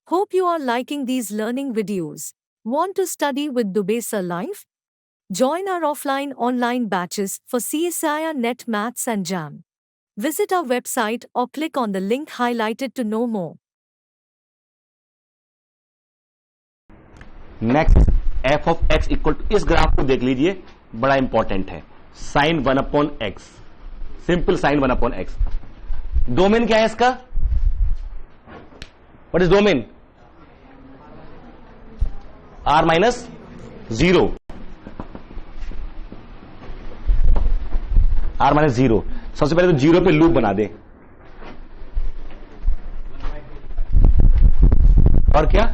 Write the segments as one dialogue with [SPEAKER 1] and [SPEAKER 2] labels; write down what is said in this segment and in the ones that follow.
[SPEAKER 1] Hope you are liking these learning videos. Want to study with Dubey Sir Live? Join our offline online batches for CSIR Net Maths and JAM. Visit our website or click on the link highlighted to know more.
[SPEAKER 2] Next F of X equal to, इस graph को देख लीजिए, बड़ा important है। Sine 1 upon X, simple sine 1 upon X. Domain क्या है इसका? What is domain? R minus 0, R minus 0। सबसे पहले तो 0 पे लूप बना दे, और क्या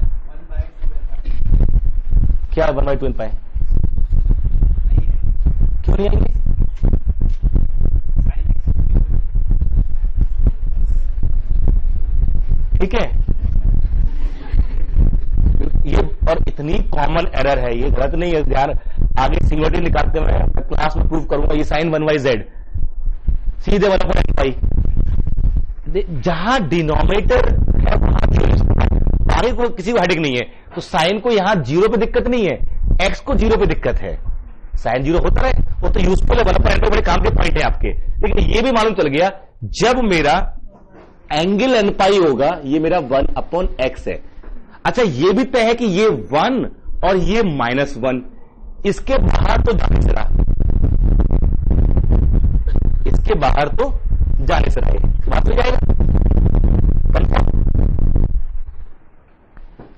[SPEAKER 2] क्या 1/2 पाए? क्यों नहीं आएंगे? ठीक है, ये और इतनी कॉमन एरर है, ये गलत नहीं है, ध्यान। आगे सिंगुलरिटी निकालते हुए क्लास में प्रूव करूंगा। ये साइन 1/z सीधे 1/n, जहां डिनोमिनेटर है वहां आगे को किसी को हेडिक नहीं है। तो साइन को यहां 0 पे दिक्कत नहीं है, एक्स को 0 पे दिक्कत है। साइन 0 होता है, वो तो यूजफुल है, 1/n बड़े काम के पॉइंट है आपके। लेकिन ये भी मालूम चल गया, जब मेरा एंगल n पाई होगा, ये मेरा 1/x है। अच्छा, ये भी तय है कि ये 1 और ये -1, इसके बाहर तो जाने से रहा, इसके बाहर तो जाने से रहे, बात हो जाएगा कंफर्म।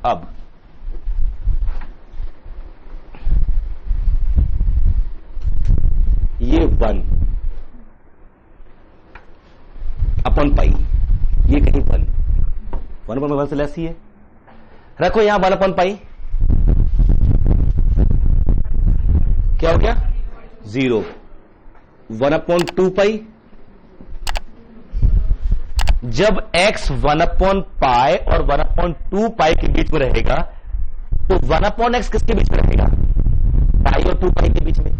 [SPEAKER 2] अब ये 1 अपॉन पाई, ये कहीं 1 से लेस ही है, रखो यहां 1 अपॉन पाई, क्या हो गया? 0। 1/2 पाई, जब x 1/π और 1/2 पाई के बीच में रहेगा, तो 1/x किसके बीच में रहेगा? पाई और 2 पाई के बीच में।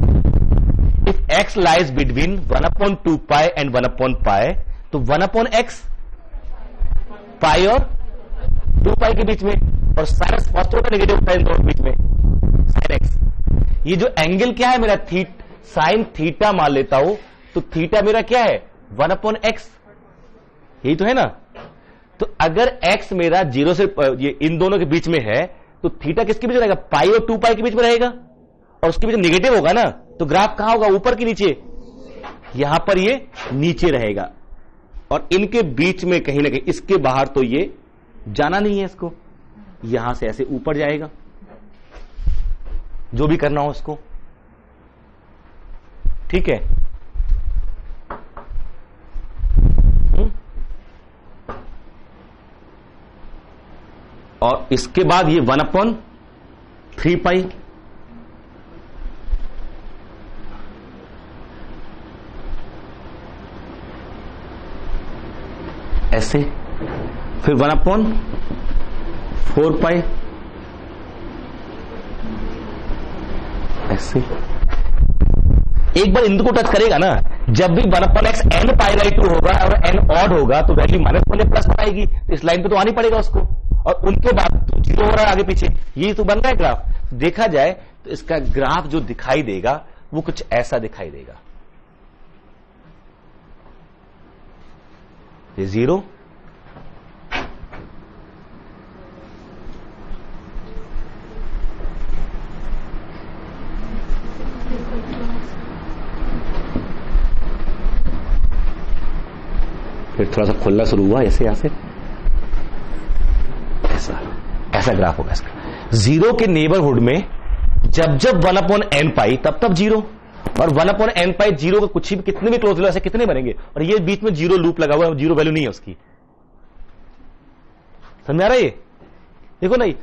[SPEAKER 2] If x lies between 1/2 pi and 1/π, तो 1/x पाई और 2 पाई के बीच में, और साइन पॉजिटिव का नेगेटिव होता है इन दोनों के बीच में, साइन x। ये जो एंगल क्या है मेरा, साइन थीटा मान लेता हूं, तो थीटा मेरा क्या है? 1/x, यही तो है ना। तो अगर x मेरा 0 से ये इन दोनों के बीच में है, तो थीटा किसके बीच में रहेगा? पाई और 2 पाई के बीच में रहेगा, और उसके बीच नेगेटिव होगा ना, तो ग्राफ कहां होगा? ऊपर कि नीचे? यहां पर ये नीचे रहेगा, और इनके बीच में कहीं ना कहीं, इसके बाहर तो ये जाना नहीं है, इसको यहां से ऐसे ऊपर जाएगा, जो भी करना हो उसको, ठीक है। और इसके बाद ये 1/3 पाई, ऐसे, फिर 1/4 पाई, ऐसे। एक बार इनको टच करेगा ना, जब भी 1/x n π/2 होगा और n ऑड होगा, तो वैल्यू -1 या प्लस आएगी, तो इस लाइन पे तो आनी पड़ेगा उसको, और उनके बाद तो 0 हो रहा है आगे पीछे, ये तो बन रहा है ग्राफ। देखा जाए तो इसका ग्राफ जो दिखाई देगा वो कुछ ऐसा दिखाई देगा, ये 0, फिर थोड़ा सा खुलना शुरू हुआ ऐसे, यहां से ऐसा ग्राफ होगा इसका। 0 के नेबरहुड में जब 1/n पाई, तब 0, और 1/n पाई 0 का कुछ भी, कितने भी क्लोज लो, ऐसे कितने बनेंगे, और ये बीच में 0 लूप लगा हुआ है, 0 वैल्यू नहीं है उसकी। समझ आ रहा है ये? देखो नहीं,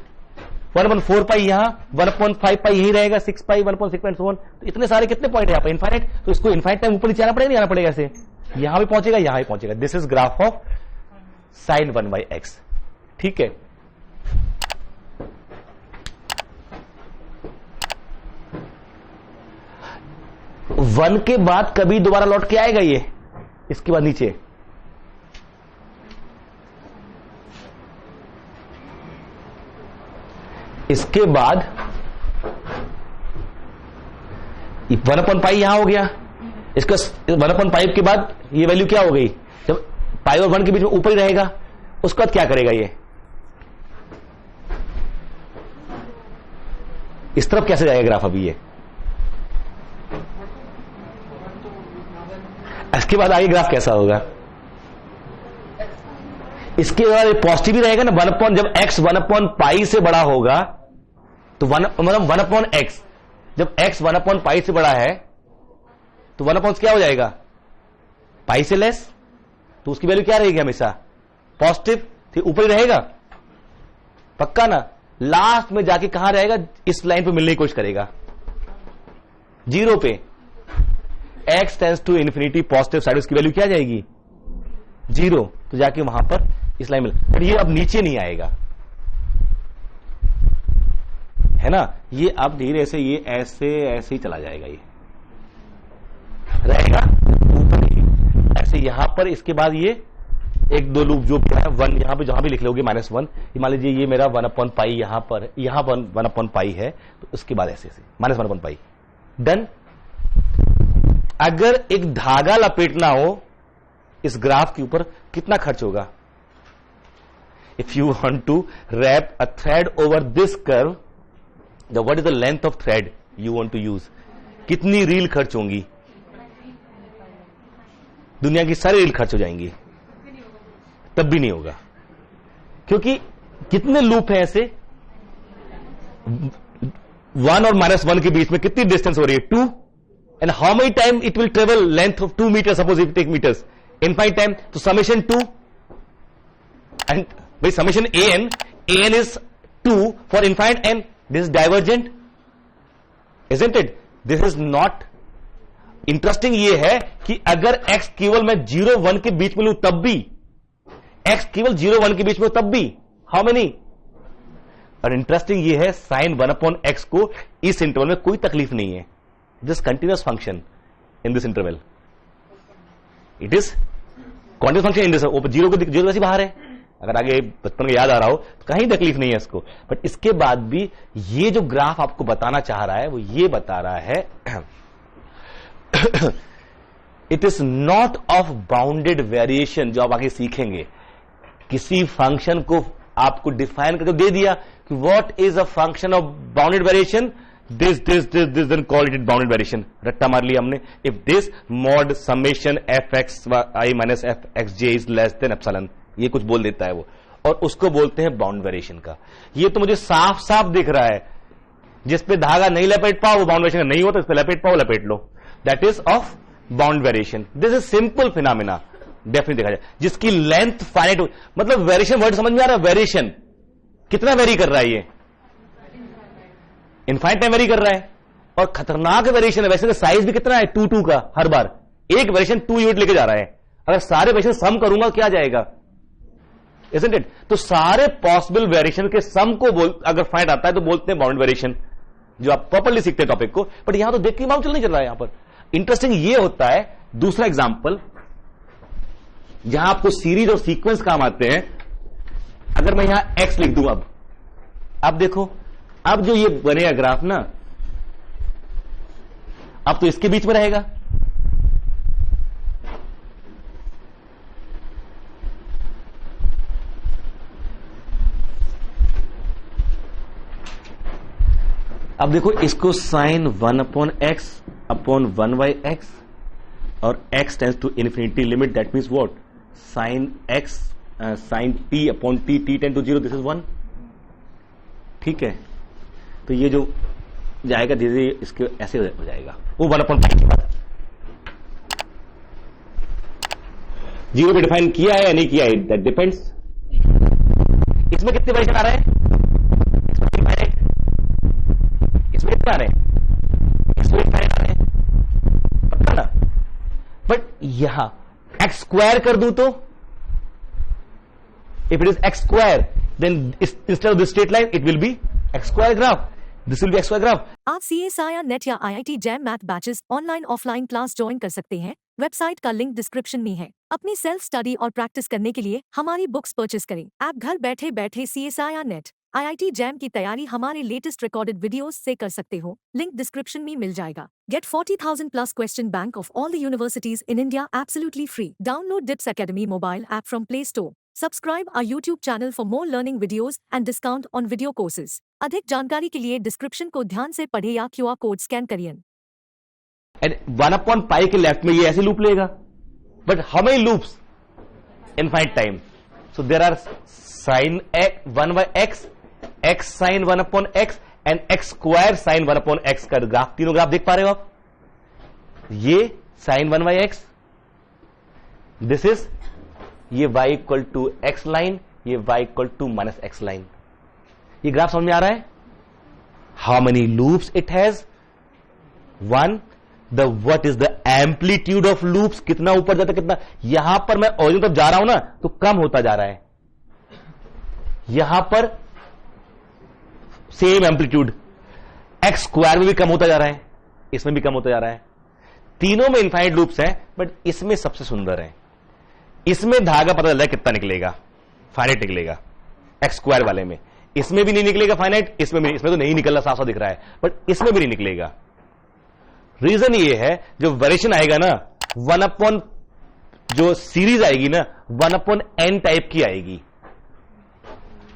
[SPEAKER 2] 1/4 पाई यहां, 1/5 पाई यही रहेगा, 6 पाई, 1/6 पाई, so on। तो इतने सारे कितने पॉइंट है यहाँ पे? इनफाइनाइट। तो इसको इनफाइनाइट टाइम ऊपर नीचे आना पड़ेगा, नहीं आना पड़ेगा? ऐसे यहां भी पहुंचेगा, यहां भी पहुंचेगा। This is graph of sine 1/x, ठीक है। वन के बाद कभी दोबारा लौट के आएगा ये, इसके बाद नीचे इसके बाद 1/π यहां हो गया, इसका 1/π के बाद ये वैल्यू क्या हो गई, जब पाई और 1 के बीच में ऊपर ही रहेगा, उसके बाद क्या करेगा, ये इस तरफ कैसे जाएगा ग्राफ अभी, ये इसके बाद आगे ग्राफ कैसा होगा, इसके बाद पॉजिटिव ही रहेगा ना, 1 जब x 1/π से बड़ा होगा तो 1/x, जब x 1/π से बड़ा है तो 1 क्या हो जाएगा, पाई से लेस, तो उसकी वैल्यू क्या रहेगी हमेशा पॉजिटिव, फिर ऊपर ही रहेगा पक्का ना, लास्ट में जाके कहां रहेगा, इस लाइन पे मिलने की कोशिश करेगा 0 पे, x tends to infinity positive side, उसकी वैल्यू क्या जाएगी 0, तो जाके वहां पर इस लाइन में, बट ये अब नीचे नहीं आएगा, है ना, ये अब धीरे से ये ऐसे ऐसे ही चला जाएगा, ये रहेगा ऊपर ही ऐसे, यहां पर इसके बाद ये 1-2 लूप जो क्या है 1 यहां पे जहां भी लिख लोगे -1, ये मान लीजिए ये मेरा 1/π यहां पर, यहां 1/π है, तो उसके बाद ऐसे ऐसे -1/π डन। अगर एक धागा लपेटना हो इस ग्राफ के ऊपर कितना खर्च होगा, if you want to wrap a thread over this curve, what is the length of thread you want to use, कितनी रील खर्च होंगी, दुनिया की सारी रील खर्च हो जाएंगी, तब भी नहीं होगा, क्योंकि कितने लूप हैं ऐसे, 1 और -1 के बीच में कितनी डिस्टेंस हो रही है 2, and how many time it will travel length of 2 meter, suppose if take meters, infinite time, तो समेशन 2, एंड भाई summation an is 2 for infinite n, this is divergent, isn't it, this is not interesting ये है कि अगर x केवल मैं 0-1 के बीच में लूं तब भी, x केवल 0-1 के बीच में तब भी, हाउ मेनी, और इंटरेस्टिंग ये है sin 1/x को इस इंटरवल में कोई तकलीफ नहीं है, just continuous function in this interval, it is quantity function in this, 0 वैसे बाहर है, अगर आगे बचपन का याद आ रहा हो तो कहीं तकलीफ नहीं है इसको, बट इसके बाद भी ये जो ग्राफ आपको बताना चाह रहा है वो ये बता रहा है it is not of bounded variation, जो आप आगे सीखेंगे, किसी फंक्शन को आपको डिफाइन करके दे दिया कि what is a function of bounded variation, this then call it bounded variation, रट्टा मार लिया हमने, if this mod summation fxi minus fxj is less than epsilon, ये कुछ बोल देता है वो, और उसको बोलते हैं बाउंड वेरिएशन का। ये तो मुझे साफ साफ दिख रहा है, जिस पे धागा नहीं लपेट पाओ वो बाउंड वेरिएशन नहीं होता, इस पे लपेट पाओ लपेट लो, that is of bound variation, this is simple phenomena, definitely देखा जाए, जिसकी लेंथ फाइनाइट, मतलब वेरिएशन वर्ड समझ में आ रहा है, वेरिएशन कितना वेरी कर रहा है, ये इनफाइनाइट टाइम वेरी कर रहा है, और खतरनाक वेरिएशन है, वैसे तो साइज भी कितना है 2 का, हर बार एक वेरिएशन 2 यूनिट लेके जा रहा है, अगर सारे वेरिएशन सम करूंगा क्या जाएगा, isn't it? तो सारे पॉसिबल वेरिएशन के सम को अगर फाइंड आता है तो बोलते हैं बाउंड वेरिएशन, जो आप प्रॉपर्ली सीखते हैं टॉपिक को, बट यहां तो देख के मालूम नहीं चल रहा है। यहां पर इंटरेस्टिंग ये होता है, दूसरा एग्जांपल जहां आपको सीरीज और सीक्वेंस काम आते हैं, अगर मैं यहां x लिख दूं, अब देखो, अब जो ये बनेगा ग्राफ ना, अब तो इसके बीच में रहेगा, अब देखो इसको sin 1/x अपॉन 1/x और x tends to infinity limit, that means what, sin x sin t upon t tend to 0, this is 1, ठीक है, तो ये जो जाएगा धीरे धीरे इसके ऐसे हो जाएगा, वो 1/π के बाद 0 पे डिफाइन किया है या नहीं किया है, दैट डिपेंड्स। इसमें कितने वेरिएशन आ रहे हैं, इसमें कितने आ रहे हैं, इसमें कितने आ रहे हैं, पता ना, बट यहां x स्क्वायर कर दूं तो, if it is x square, then instead of this straight line it will be x square graph, this will be x square graph।
[SPEAKER 1] आप CSIR नेट या IIT jam math batches online offline class join कर सकते हैं, website का link description में है। अपनी self study और प्रैक्टिस करने के लिए हमारी बुक्स परचेस करें। आप घर बैठे बैठे CSIR नेट IIT जैम की तैयारी हमारे लेटेस्ट रिकॉर्डेड वीडियोस से कर सकते हो, लिंक डिस्क्रिप्शन में मिल जाएगा। Get 40,000 plus question bank of all the universities in India absolutely free. Download DIPS Academy mobile app from Play Store. Subscribe our YouTube channel for more learning videos and discount on video courses. अधिक जानकारी के लिए description को ध्यान से पढ़े या QR code scan करिए।
[SPEAKER 2] एंड 1/π के लेफ्ट में ये ऐसे लूप लेगा, but how many loops? Infinite time. So there are sin 1/x, x sin 1/x and x square sin 1/x का ग्राफ, तीनों ग्राफ देख पा रहे हो आप? ये sin 1/x, दिस इज ये y equal to x line, ये y equal to minus x line. ये ग्राफ समझ में आ रहा है? How many loops it has? 1। What is the amplitude of loops, कितना ऊपर जाता है, कितना, यहां पर मैं ओरिजिन तरफ जा रहा हूं ना तो कम होता जा रहा है, यहां पर सेम एम्पलीट्यूड, एक्स स्क्वायर में भी कम होता जा रहा है, इसमें भी कम होता जा रहा है। तीनों में इनफाइनाइट लूप्स हैं, बट इसमें सबसे सुंदर है, इसमें धागा पता चल रहा है कितना निकलेगा, फाइनाइट निकलेगा। एक्स स्क्वायर वाले में इसमें भी नहीं निकलेगा फाइनाइट, इसमें भी, इसमें तो नहीं निकल रहा, साफ साफ दिख रहा है, बट इसमें भी नहीं निकलेगा। रीजन ये है, जो वेरिएशन आएगा ना 1/, जो सीरीज आएगी ना 1/n टाइप की आएगी।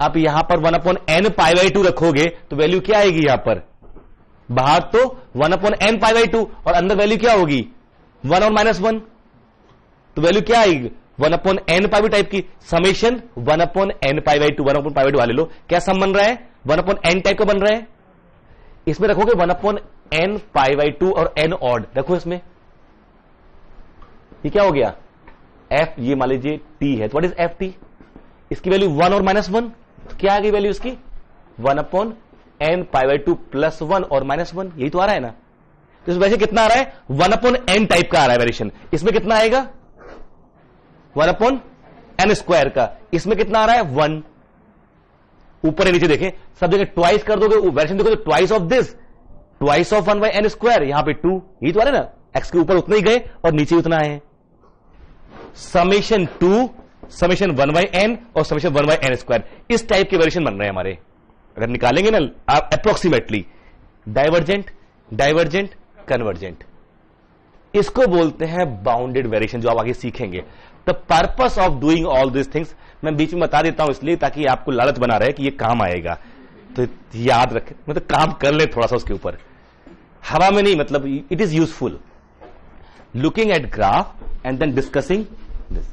[SPEAKER 2] आप यहां पर 1/n π/2 रखोगे तो वैल्यू क्या आएगी? यहां पर बाहर तो 1/n π/2 और अंदर वैल्यू क्या होगी? 1 और -1, तो वैल्यू क्या आएगी? 1/n π टाइप की। समेशन 1/n π/2, 1/π/2 वाले लो, क्या सम बन रहा है? 1/n टाइप का बन रहा है। इसमें रखोगे 1/n π/2 और n ऑड रखो इसमें, ये क्या हो गया? f, ये मान लीजिए t है, तो व्हाट इज ft? इसकी वैल्यू 1 और -1, तो क्या आ गई वैल्यू इसकी? 1/n π/2 प्लस 1 और -1, यही तो आ रहा है ना। तो इस वजह से कितना आ रहा है? 1/n टाइप का आ रहा है वेरिएशन। इसमें कितना आएगा? 1/n² का। इसमें कितना आ रहा है? 1। ऊपर या नीचे देखें, सब जगह ट्वाइस कर दोगे वेरिएशन, देखो तो twice of this, twice of 1/n², यहां पे 2, यही तो आ रहा है ना। एक्स के ऊपर उतना ही गए और नीचे उतना आए। समेशन 2, समेशन 1/n और समेशन 1/n², इस टाइप के वेरिएशन बन रहे हैं हमारे। अगर निकालेंगे ना आप अप्रोक्सीमेटली, डाइवर्जेंट, डाइवर्जेंट, कन्वर्जेंट, इसको बोलते हैं बाउंडेड वेरिएशन, जो आप आगे सीखेंगे। The purpose of doing all this things मैं बीच में बता देता हूं इसलिए ताकि आपको लालच बना रहे कि ये काम आएगा, तो याद रखें, मतलब काम कर ले थोड़ा सा उसके ऊपर, हवा में नहीं, मतलब it is useful. Looking at graph and then discussing this.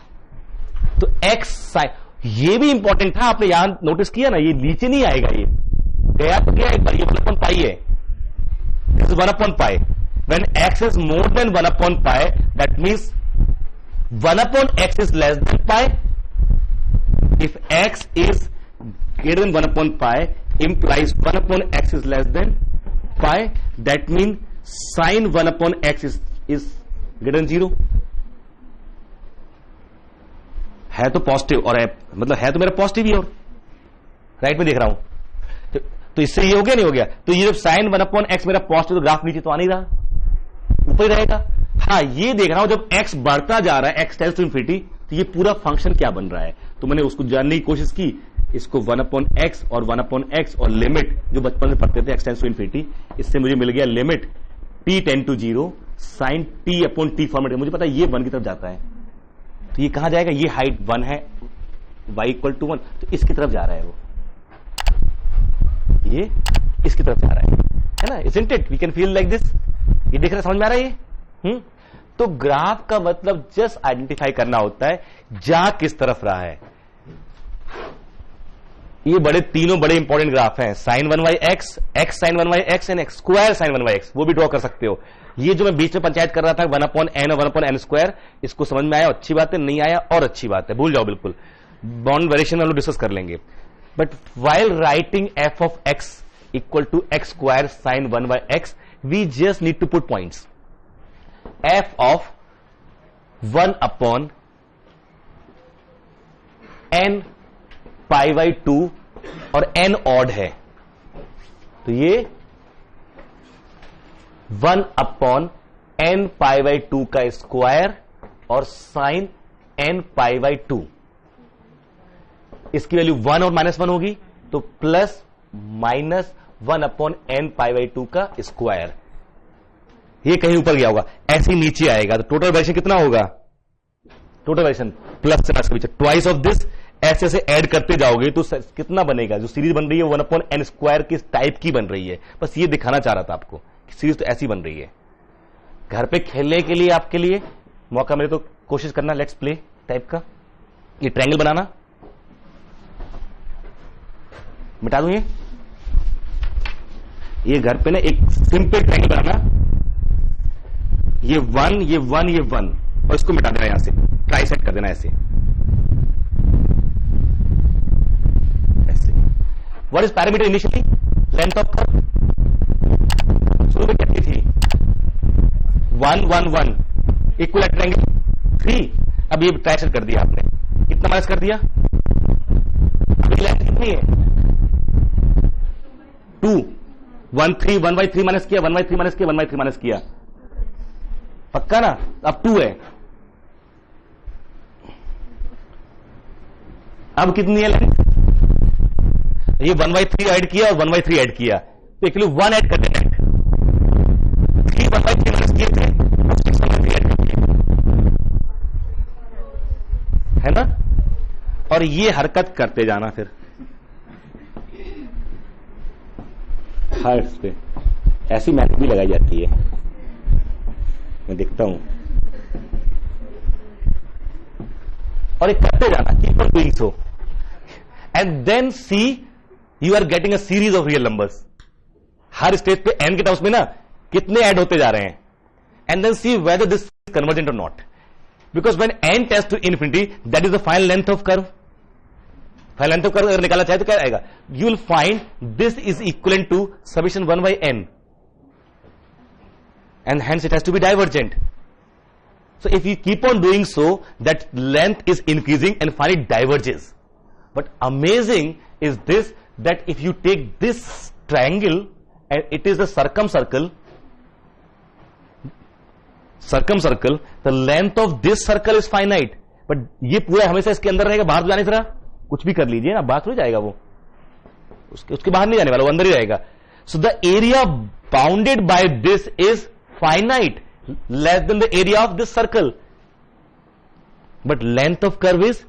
[SPEAKER 2] तो एक्स साइन, ये भी इंपॉर्टेंट था, आपने यहां नोटिस किया ना, ये नीचे नहीं आएगा, ये गया तो क्या एक बार, ये 1/π है, this is 1/π। When x is more than 1/π, that means 1/x is less than π। If x is greater than 1/π implies 1/x is less than π, that means sin 1/x is greater than 0। है तो पॉजिटिव और है, मतलब है तो मेरा positive ही, और right में देख रहा हूं, तो इससे ये हो गया नहीं हो गया? तो ये जब sin 1/x मेरा पॉजिटिव, तो ग्राफ नीचे तो आ नहीं रहा, ऊपर ही रहेगा। हाँ, ये देख रहा हूं जब x बढ़ता जा रहा है, x टेंड्स टू इंफिनिटी, तो ये पूरा फंक्शन क्या बन रहा है, तो मैंने उसको जानने की कोशिश की। इसको 1/x और 1/x और लिमिट जो बचपन में पढ़ते थे x टेंड्स टू इंफिनिटी, इससे मुझे मिल गया limit t tend to 0 sin t/t format. मुझे पता है ये 1 की तरफ जाता है, तो ये कहां जाएगा? ये हाइट 1 है, y इक्वल टू 1, तो इसकी तरफ जा रहा है, वो ये इसकी तरफ जा रहा है ना। isn't it? We can feel like this। ये देख रहे, समझ में आ रहा है ये? तो ग्राफ का मतलब जस्ट आइडेंटिफाई करना होता है जा किस तरफ रहा है। ये तीनों बड़े इंपॉर्टेंट ग्राफ हैं, sin 1/x, x sin 1/x and x square sin 1/x, वो भी ड्रॉ कर सकते हो। ये जो मैं बीच में पंचायत कर रहा था 1/n और 1/n², इसको समझ में आया, अच्छी बात है, नहीं आया और अच्छी बात है, भूल जाओ बिल्कुल। बाउंड वेरिएशन हम लोग डिस्कस कर लेंगे। But while writing f of x equal to x square sin 1/x, we just need to put points. f of 1/n π/2 और n ऑड है, तो ये 1/n π/2 का स्क्वायर और sin n π/2, इसकी वैल्यू 1 और -1 होगी, तो प्लस माइनस 1/n π/2 का स्क्वायर, ये कहीं ऊपर गया होगा, ऐसे ही नीचे आएगा, तो टोटल वेरिएशन कितना होगा? टोटल वेरिएशन प्लस से माइनस के पीछे ट्वाइस ऑफ दिस, ऐसे ऐसे ऐड करते जाओगे तो कितना बनेगा? जो सीरीज बन रही है 1/n² की टाइप की बन रही है। बस ये दिखाना चाह रहा था आपको कि सीरीज तो ऐसी बन रही है। घर पे खेलने के लिए आपके लिए मौका मिले तो कोशिश करना, लेट्स प्ले टाइप का। ये ट्रायंगल बनाना, मिटा दूं ये घर पे ना एक सिंपल ट्रायंगल बनाना, ये 1 ये 1 ये 1, और इसको मिटा देना, यहां से ट्राई सेट कर देना ऐसे। What is parameter initially? Length of curve. शुरू में कितनी थी? 1 1 1 इक्वल ट्रायंगल 3। अब ये ट्राई सेट कर दिया आपने, कितना माइनस कर दिया? अभी लेंथ कितनी है? 2 1 3 1/3 माइनस किया, 1/3 माइनस किया, 1/3 माइनस किया, पक्का ना? अब 2 है। अब कितनी है लेंथ? ये 1/3 ऐड किया और 1/3 ऐड किया, तो एक्चुअली 1 ऐड कर देना, 3 1/3 माइनस किए थे, अब 6 1/3 ऐड कर दिया, है ना? और ये हरकत करते जाना फिर हर्ट्स पे। ऐसी मेथड भी लगाई जाती है, मैं देखता हूं। और ये करते जाना, keep on doing so, and then see you are getting a series of real numbers. हर स्टेज पे n के टर्म्स में ना कितने ऐड होते जा रहे हैं, and then see whether this is convergent और not, because when n tends to infinity that is the final length of curve. Final length of curve अगर निकालना चाहे तो क्या आएगा? You will find this is equivalent to summation 1/n, and hence it has to be divergent. So if you keep on doing so, that length is increasing and finally it diverges. But amazing is this, that if you take this triangle and it is a circumcircle, the length of this circle is finite. But ये पूरा हमेशा इसके अंदर रहेगा, बाहर तो जाने जरा कुछ भी कर लीजिए ना, बाहर थोड़ी जाएगा वो, उसके बाहर नहीं जाने वाला, वो अंदर ही रहेगा। So the area bounded by this is finite, less than the area of this circle, but length of curve is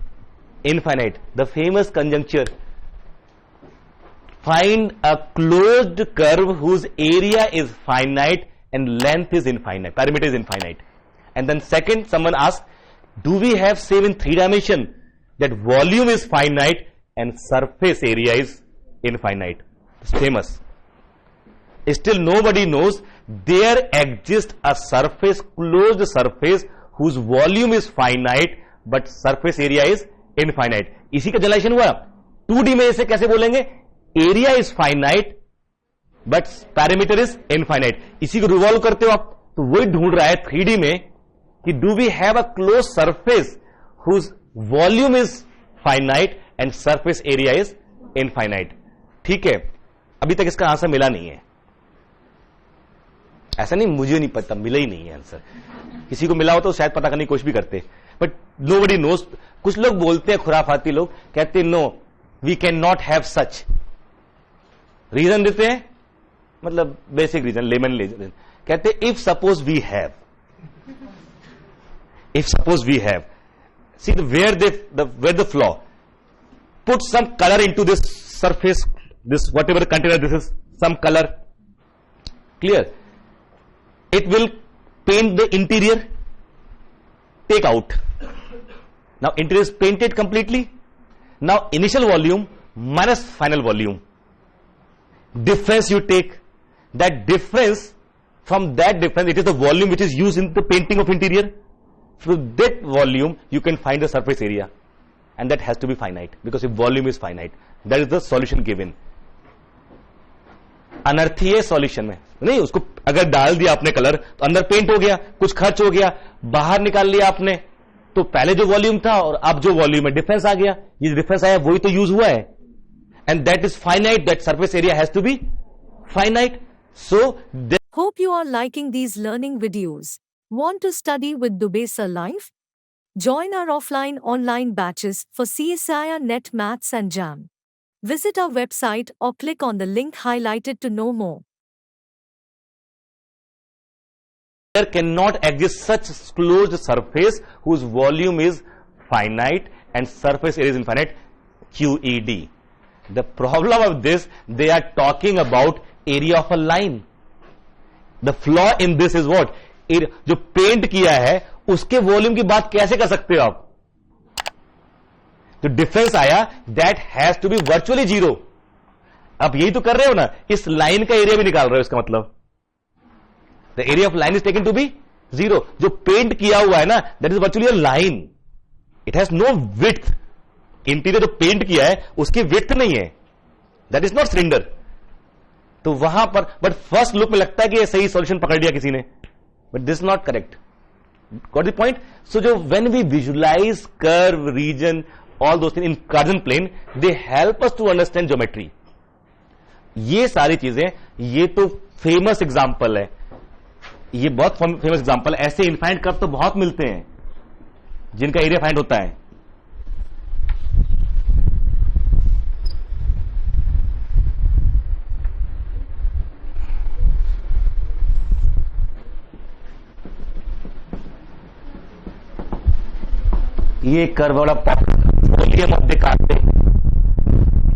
[SPEAKER 2] infinite. The famous conjuncture, find a closed curve whose area is finite and length is infinite, perimeter is infinite. And then second, someone asked, do we have same in 3 dimension, that volume is finite and surface area is infinite? It's famous. Still nobody knows there exists a surface, closed surface whose volume is finite but surface area is infinite. इसी का generation हुआ। 2D में इसे कैसे बोलेंगे? Area is finite but parameter is infinite. इसी को revolve करते हो आप, तो वही ढूंढ रहा है 3D में कि do we have a close surface whose volume is finite and surface area is infinite. ठीक है, अभी तक इसका आंसर मिला नहीं है। ऐसा नहीं मुझे नहीं पता, मिला ही नहीं है आंसर। किसी को मिला हो तो शायद पता करने की कोशिश भी करते, बट नोबडी नोज। कुछ लोग बोलते हैं, खुराफाती लोग कहते हैं no we can not have such. Reason देते हैं, मतलब बेसिक रीजन, लेमन रीजन। कहते हैं if suppose we have, if suppose we have, see where the flaw, put some color into this surface, this whatever container, this is some color, clear, it will paint the interior, take out, now interior is painted completely, now initial volume minus final volume, difference you take, that difference, from that difference it is the volume which is used in the painting of interior. Through that volume you can find the surface area, and that has to be finite because if volume is finite, that is the solution given. अनर्थी है solution में नहीं, उसको अगर डाल दिया आपने colour तो अंदर पेंट हो गया, कुछ खर्च हो गया, बाहर निकाल लिया आपने तो पहले जो वॉल्यूम था और अब जो वॉल्यूम है डिफरेंस आ गया, ये डिफरेंस आया वही तो यूज हुआ है, and that is finite, that surface area has to be finite. So
[SPEAKER 1] Hope you are liking these learning videos. Want to study with Dubey Live? Join our offline online batches for CSIR Net Maths and JAM. Visit our website or click on the link highlighted to know more.
[SPEAKER 2] There cannot exist such closed surface whose volume is finite and surface area is infinite, QED. The problem of this, they are talking about area of a line. The flaw in this is what? जो paint किया है उसके volume की बात कैसे कर सकते हो आप? जो डिफरेंस आया that has to be virtually zero. आप यही तो कर रहे हो ना, इस लाइन का एरिया भी निकाल रहे हो. इसका मतलब the area of line is taken to be zero. जो पेंट किया हुआ है ना, that is virtually a line. It has no width. Interior जो पेंट किया है उसकी विड्थ नहीं है, दैट इज नॉट सिलेंडर. तो वहां पर बट फर्स्ट लुक में लगता है कि ये सही सॉल्यूशन पकड़ लिया किसी ने, but this not correct. Got the point? So जो when we visualise curve, region, all those things in Cartesian plane, they help us to understand geometry. ये सारी चीजें, ये तो फेमस एग्जांपल है, ये बहुत फेमस एग्जांपल है. ऐसे इनफाइनाइट कर्व तो बहुत मिलते हैं जिनका एरिया फाइंड होता है. ये कर्व वाला फोलियम ऑफ डेकार्टे,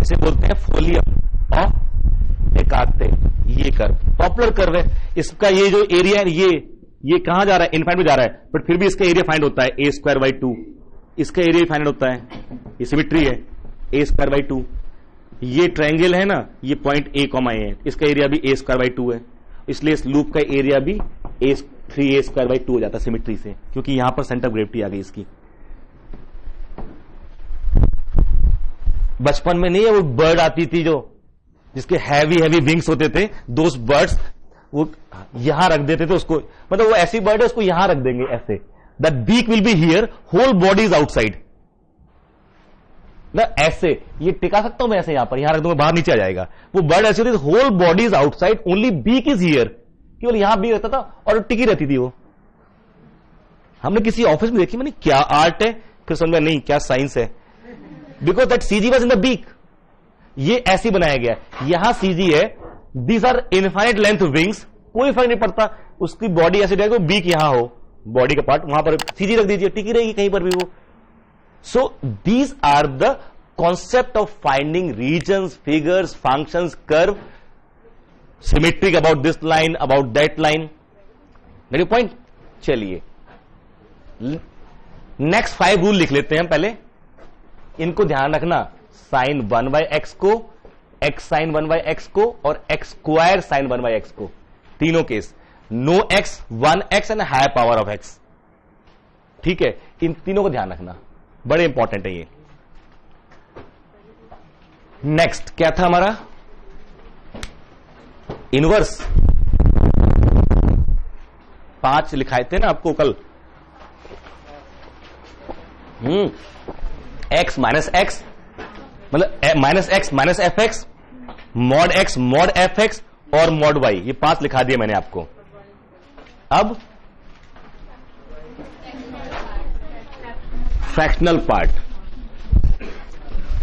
[SPEAKER 2] इसे बोलते हैं फोलियम ऑफ डेकार्टे. ये कर्व पॉपुलर कर्व है. इसका ये जो एरिया है, ये कहां जा रहा है? इनफाइनाइट में जा रहा है, बट फिर भी इसका एरिया फाइंड होता है a²/2. इसका एरिया फाइंड होता है, ये सिमेट्री है, a²/2. ये ट्रायंगल है ना, ये पॉइंट a, है, इसका एरिया भी a²/2 है. इसलिए इस लूप का एरिया भी 3a² हो जाता है सिमेट्री से, क्योंकि यहां पर सेंटर ऑफ ग्रेविटी आ गई इसकी. बचपन में नहीं है वो बर्ड आती थी जो जिसके हैवी विंग्स होते थे, दोस बर्ड्स, वो यहां रख देते थे उसको. मतलब वो ऐसी बर्ड है, उसको यहां रख देंगे ऐसे. That beak will be here, whole body is outside. ना ऐसे ये टिका सकता हूं मैं, ऐसे यहां पर, यहां रख दूंगा, बाहर नीचे आ जाएगा. वो बर्ड ऐसी होती, whole body is outside, only beak is here. केवल यहां बीक रहता था और टिकी रहती थी वो. हमने किसी ऑफिस में देखी, मैंने क्या आर्ट है, फिर समझा नहीं क्या साइंस है. Because that CG was in the beak. ये ऐसी बनाया गया, यहां सीजी है, these are infinite length wings, कोई फर्क नहीं पड़ता. उसकी बॉडी ऐसे रहेगी, बीक यहां हो, बॉडी का पार्ट, वहां पर सीजी रख दीजिए, टिकी रहेगी कहीं पर भी वो. So these are the concept of finding reasons, figures, functions, curve, symmetric about this line, about that line. मेरे पॉइंट. चलिए नेक्स्ट 5 रूल लिख लेते हैं हम पहले. इनको ध्यान रखना, साइन 1/x को, x साइन 1/x को, और x² साइन 1/x को, तीनों case. No x, 1x and higher power of x. ठीक है, इन तीनों को ध्यान रखना, बड़े इंपॉर्टेंट है ये. नेक्स्ट क्या था हमारा? इनवर्स. 5 लिखाए थे ना आपको कल. x माइनस एक्स, मतलब minus x minus F x, mod x mod F x और मॉड y. ये 5 लिखा दिया मैंने आपको. अब फ्रैक्शनल पार्ट,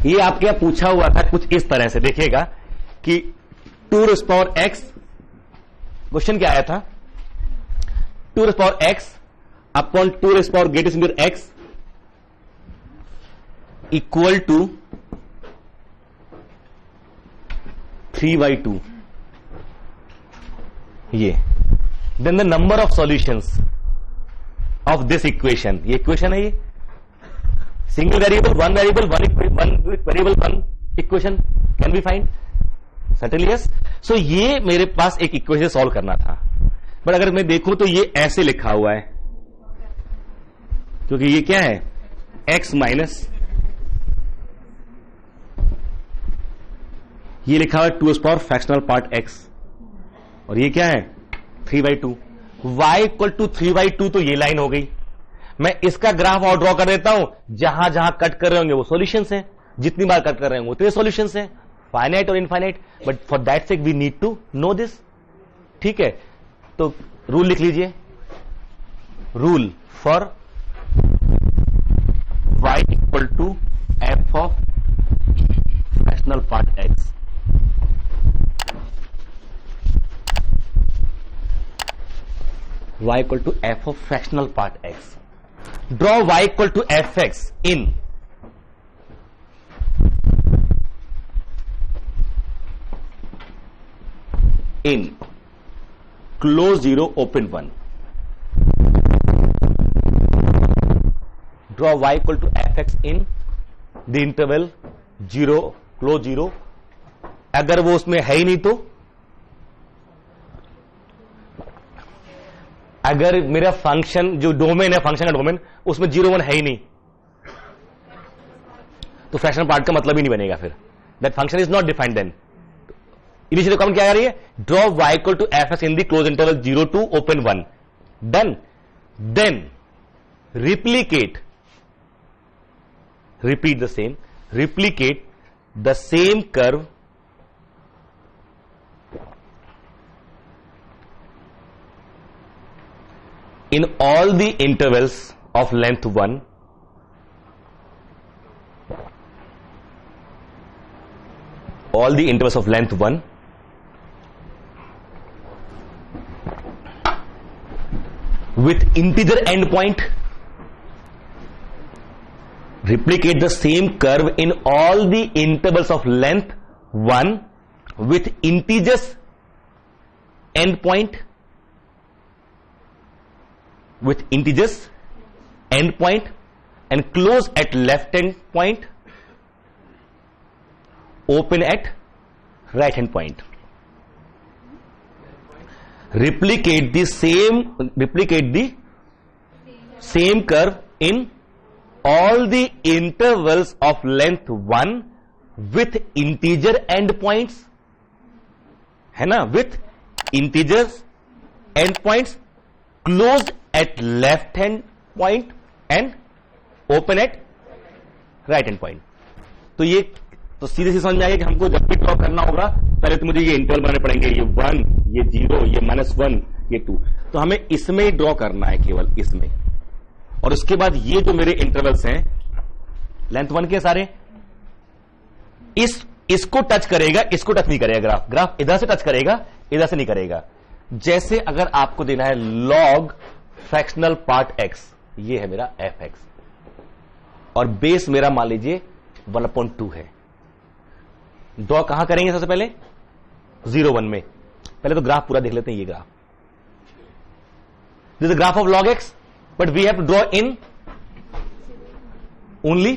[SPEAKER 2] ये आपके यहां पूछा हुआ था कुछ इस तरह से. देखिएगा कि 2⁻x, क्वेश्चन क्या आया था? 2⁻x upon 2⁻x equal to 3/2. ये then the number of solutions of this equation. ये इक्वेशन है, ये single variable, one variable, one equation can be find. Certainly yes. So ये मेरे पास एक इक्वेशन सॉल्व करना था, बट अगर मैं देखूं तो ये ऐसे लिखा हुआ है, क्योंकि ये क्या है? x माइनस, ये लिखा हुआ है 2 फ्रैक्शनल पार्ट x, और ये क्या है? 3/2. y इक्वल टू 3/2, तो ये लाइन हो गई. मैं इसका ग्राफ और ड्रॉ कर देता हूं. जहां जहां कट कर रहे होंगे वो सॉल्यूशंस हैं, जितनी बार कट कर रहे होंगे उतने सॉल्यूशंस हैं, फाइनाइट और infinite. But for that sake we need to know this. ठीक है, तो रूल लिख लीजिए. Rule for y equal to f of fractional part x. Y equal to f of fractional part x. Draw y equal to fx in close 0 open 1. Draw y equal to fx in the interval 0 close 0. अगर वो उसमें है ही नहीं तो अगर मेरा function जो domain है, फंक्शन का डोमेन, उसमें 0 1 है ही नहीं तो फ्रैक्शनल पार्ट का मतलब ही नहीं बनेगा फिर. That function is not defined then. Initial requirement क्या आ रही है? Draw y equal to F S in the close interval 0 to open 1. Done. Then repeat the same, replicate the same curve in all the intervals of length 1 all the intervals of length 1 with integer endpoint. Replicate the same curve in all the intervals of length 1 with integers endpoint and close at left hand point, open at right hand point. Replicate the same curve in all the intervals of length 1 with integer endpoints, है ना, with integers endpoints closed at left hand point and open at right hand point. तो ये तो सीधे से समझ में आएगा कि हमको जब भी ड्रॉ करना होगा पहले तो मुझे ये इंटरवल बनाने पड़ेंगे, ये 1, ये 0, ये -1, ये 2. तो हमें इसमें ही ड्रॉ करना है, केवल इसमें. और उसके बाद ये जो मेरे इंटरवल्स हैं लेंथ 1 के सारे, इसको टच करेगा, इसको टच नहीं करेगा. ग्राफ इधर से टच करेगा, इधर से नहीं करेगा. जैसे अगर आपको देना है लॉग फ्रैक्शनल पार्ट x, ये है मेरा fx और बेस मेरा मान लीजिए 1/2 है. ड्रॉ कहां करेंगे? सबसे पहले 0 1 में. पहले तो ग्राफ पूरा देख लेते हैं. ये graph, this is graph of log x, but we have to draw in only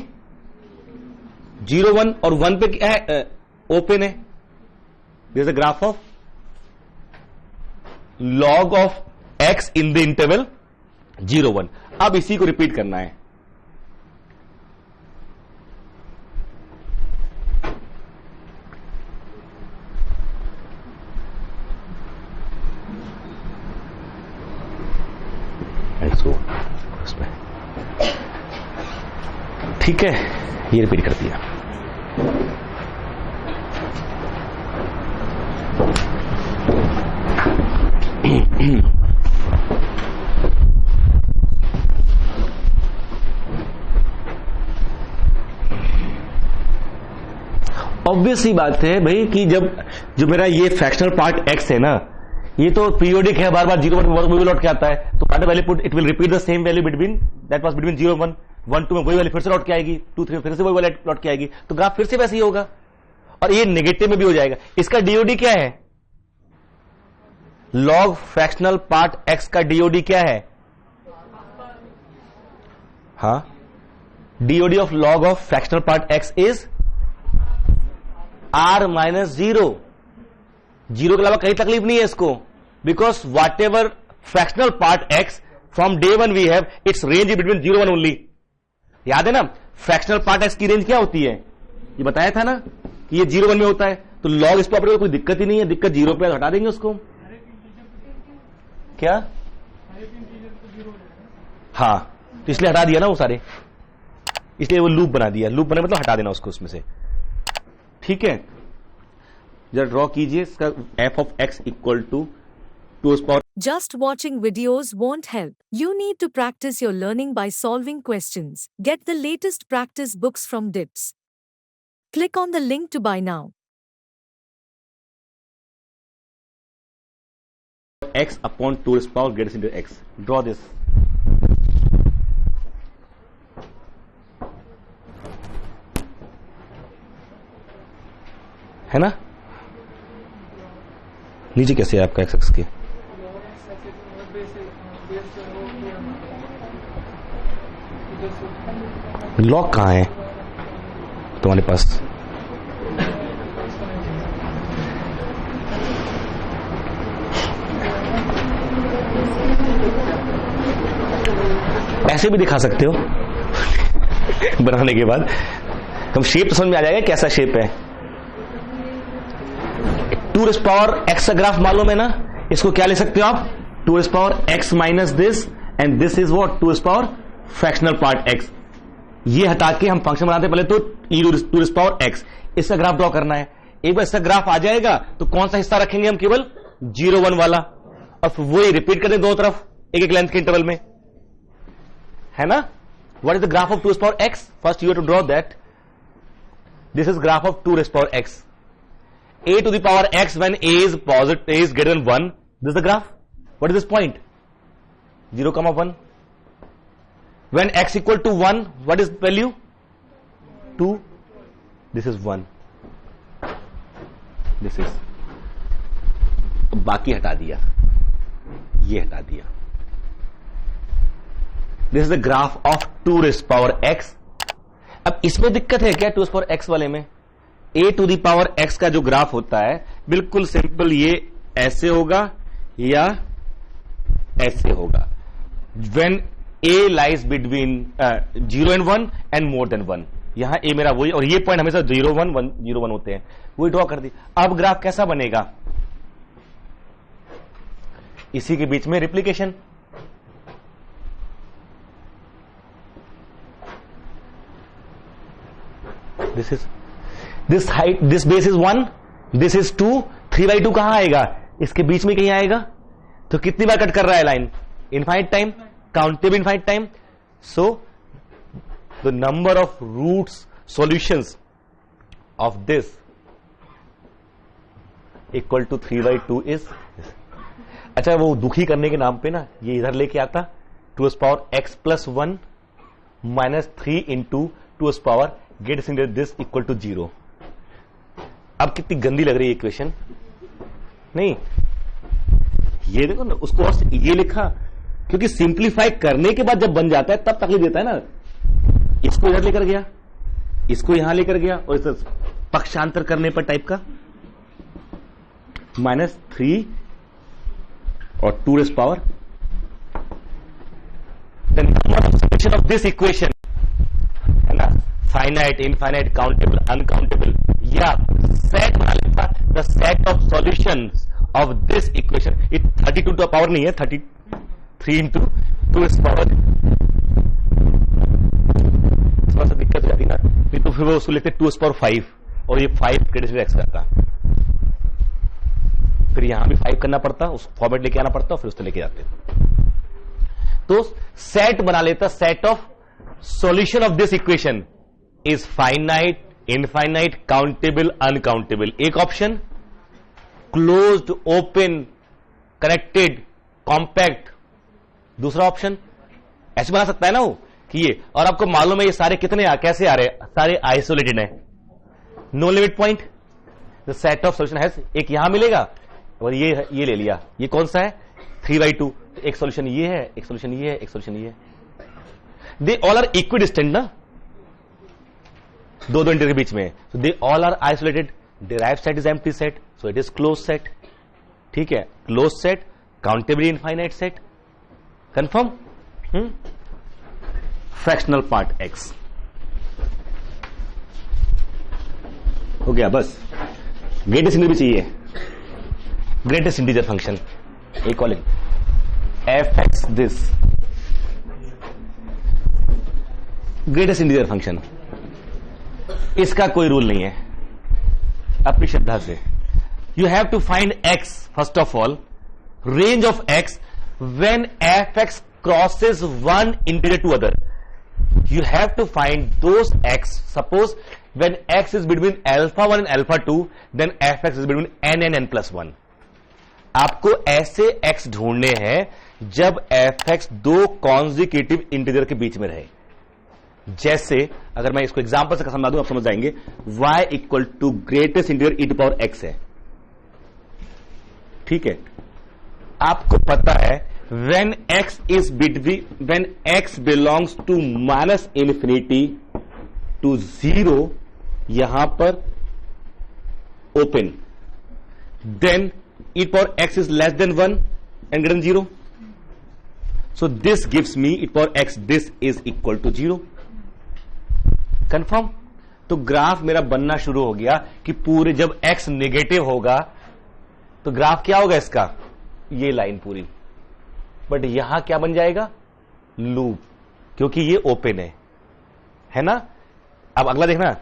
[SPEAKER 2] 0 1 और 1 पे क्या है? ओपन है. This is a graph of log of x in the interval 0 1. अब इसी को रिपीट करना है. ऐसो उसमें ठीक है, ये रिपीट कर दिया. ऑब्वियस ही बात है भाई कि जो मेरा ये फ्रैक्शनल पार्ट x है ना, ये तो पीरियोडिक है, बार बार 0 1 वही लौट के आता है. तो part value put it will repeat the same value between that was between 0 1 1 2 में वही वैल्यू फिर से लौट के आएगी, 2 3 फिर से वही वैल्यू लौट के आएगी. तो ग्राफ फिर से वैसे ही होगा और ये नेगेटिव में भी हो जाएगा. इसका डीओडी क्या है? लॉग फ्रैक्शनल पार्ट x का डीओडी क्या है? हाँ, DoD of log of fractional part x is r - 0. 0 के अलावा कहीं तकलीफ नहीं है इसको, because whatever fractional part x from day 1 we have its range between 0 1 only. याद है ना, फ्रैक्शनल पार्ट x की रेंज क्या होती है? ये बताया था ना कि ये 0 1 में होता है. तो लॉग इस प्रॉपर्टी में कोई दिक्कत ही नहीं है. दिक्कत 0 पे हटा देंगे उसको. क्या? हाँ, तो इसलिए हटा दिया ना वो सारे, इसलिए वो लूप बना दिया. लूप बना मतलब हटा देना उसको उसमें से. ठीक है, जरा ड्रॉ कीजिए इसका f of x equal to 2
[SPEAKER 1] Just watching videos won't help. You need to practice your learning by solving questions. Get the latest practice books from DIPS. Click on the link to buy now.
[SPEAKER 2] x upon 2 raised power get into x. Draw this. है ना? नीचे कैसे है आपका x के? Lock कहां है तुम्हारे पास? ऐसे भी दिखा सकते हो बनाने के बाद। हम शेप तो समझ में आ जाएगा कैसा शेप है। 2 रेज़ पावर x का ग्राफ मालूम है ना? इसको क्या ले सकते हो आप? 2 raise power x minus this and this is what? 2 raise power fractional part x। ये हटा के हम फंक्शन बनाते पहले तो 2 रेज़ पावर x। इसका ग्राफ ड्रॉ करना है। एक बार इसका ग्राफ आ जाएगा तो कौन सा हिस्सा रखेंगे हम? केवल 0 1 वाला, और फिर वही रिपीट कर दें दोनों तरफ एक एक लेंथ के इंटरवल में, है ना? What is the graph of 2 raised power x? First you have to draw that. This is graph of 2 raised power x. A to the power x when a is positive, a is greater than 1. This is the graph. What is this point? 0, 1. When x equal to 1, what is the value? 2. This is 1. This is. बाकी हटा दिया, ये हटा दिया। This is the graph of 2 raise power x। अब इसमें दिक्कत है क्या? 2 रेज़ पावर x वाले में a to the power x का जो ग्राफ होता है बिल्कुल सिंपल, ये ऐसे होगा या ऐसे होगा। When a lies between 0 and 1 and more than 1, यहां a मेरा वही, और ये पॉइंट हमेशा 0 1 1 0 1 होते हैं, वही ड्रॉ कर दी। अब ग्राफ कैसा बनेगा? इसी के बीच में replication. this height, this base is 1, this is 2, 3/2 कहां आएगा? इसके बीच में कहीं आएगा। तो कितनी बार कट कर रहा है line? Infinite time, countable infinite time. So the number of roots solutions of this equal to 3/2 is. अच्छा, वो दुखी करने के नाम पे ना ये इधर लेके आता 2 raise power x plus 1 minus 3 into 2 raise power get this equal to 0। अब कितनी गंदी लग रही है इक्वेशन, नहीं? ये देखो ना, उसको और ये लिखा, क्योंकि सिंप्लीफाई करने के बाद जब बन जाता है तब तकलीफ देता है ना। इसको इधर लेकर गया, इसको यहां लेकर गया, और इसे पक्षांतर करने पर टाइप का -3 और 2 raise power the number of solution of this equation, है ना? फाइनाइट, इनफाइनाइट, काउंटेबल, अनकाउंटेबल, या सेट बना लेता the set of solutions of this equation. ये 32 टू पावर नहीं है, 33 इंटू 2 रेज़ पावर। थोड़ा सा दिक्कत हो जाती ना, तो फिर वो उसको लेते 2 रेज़ पावर 5, और ये 5 क्रेडिट एक्स करता, फिर यहां भी 5 करना पड़ता, उस फॉर्मेट लेके आना पड़ता, फिर उसको लेके आते। तो सेट बना लेता, set of solution of this equation is finite, infinite, countable, uncountable. एक option closed, open, connected, compact. दूसरा ऑप्शन ऐसे बना सकता है ना वो कि ये, और आपको मालूम है ये सारे कितने कैसे आ रहे हैं? सारे आइसोलेटेड हैं, no limit point. The set of solution है, एक यहां मिलेगा और ये ले लिया, ये कौन सा है? 3/2। एक सॉल्यूशन ये है, एक सॉल्यूशन ये है, एक सॉल्यूशन ये है। दे ऑल आर इक्विडिस्टेंट ना, दो इंटर के बीच में। So they all are isolated. Derived set is empty set, so it is close set. ठीक है, close set, countable infinite set. Confirm? Fractional part x हो गया, बस। ग्रेटेस्ट इंटीजर भी चाहिए, ग्रेटेस्ट इंटीजर फंक्शन एक college F X this greatest integer function. इसका कोई रूल नहीं है, अपनी श्रद्धा से। You have to find x first of all, range of x when F x crosses one integer to other. You have to find those x. Suppose when x is between alpha 1 and alpha 2, then fx is between n and n plus 1. आपको ऐसे x ढूंढने हैं जब fx दो consecutive integer के बीच में रहे. जैसे अगर मैं इसको एग्जांपल से समझा दूं, आप समझ जाएंगे. y equal to greatest integer e to power x है. ठीक है, आपको पता है when x belongs to minus infinity to 0, यहां पर open, then e to power x is less than 1 and greater than 0. So this gives me e to power x, this is equal to 0. Confirm. तो graph मेरा बनना शुरू हो गया कि पूरे जब x नेगेटिव होगा तो ग्राफ क्या होगा इसका, ये लाइन पूरी. बट यहां क्या बन जाएगा, लूप, क्योंकि ये ओपन है ना. अब अगला देखना,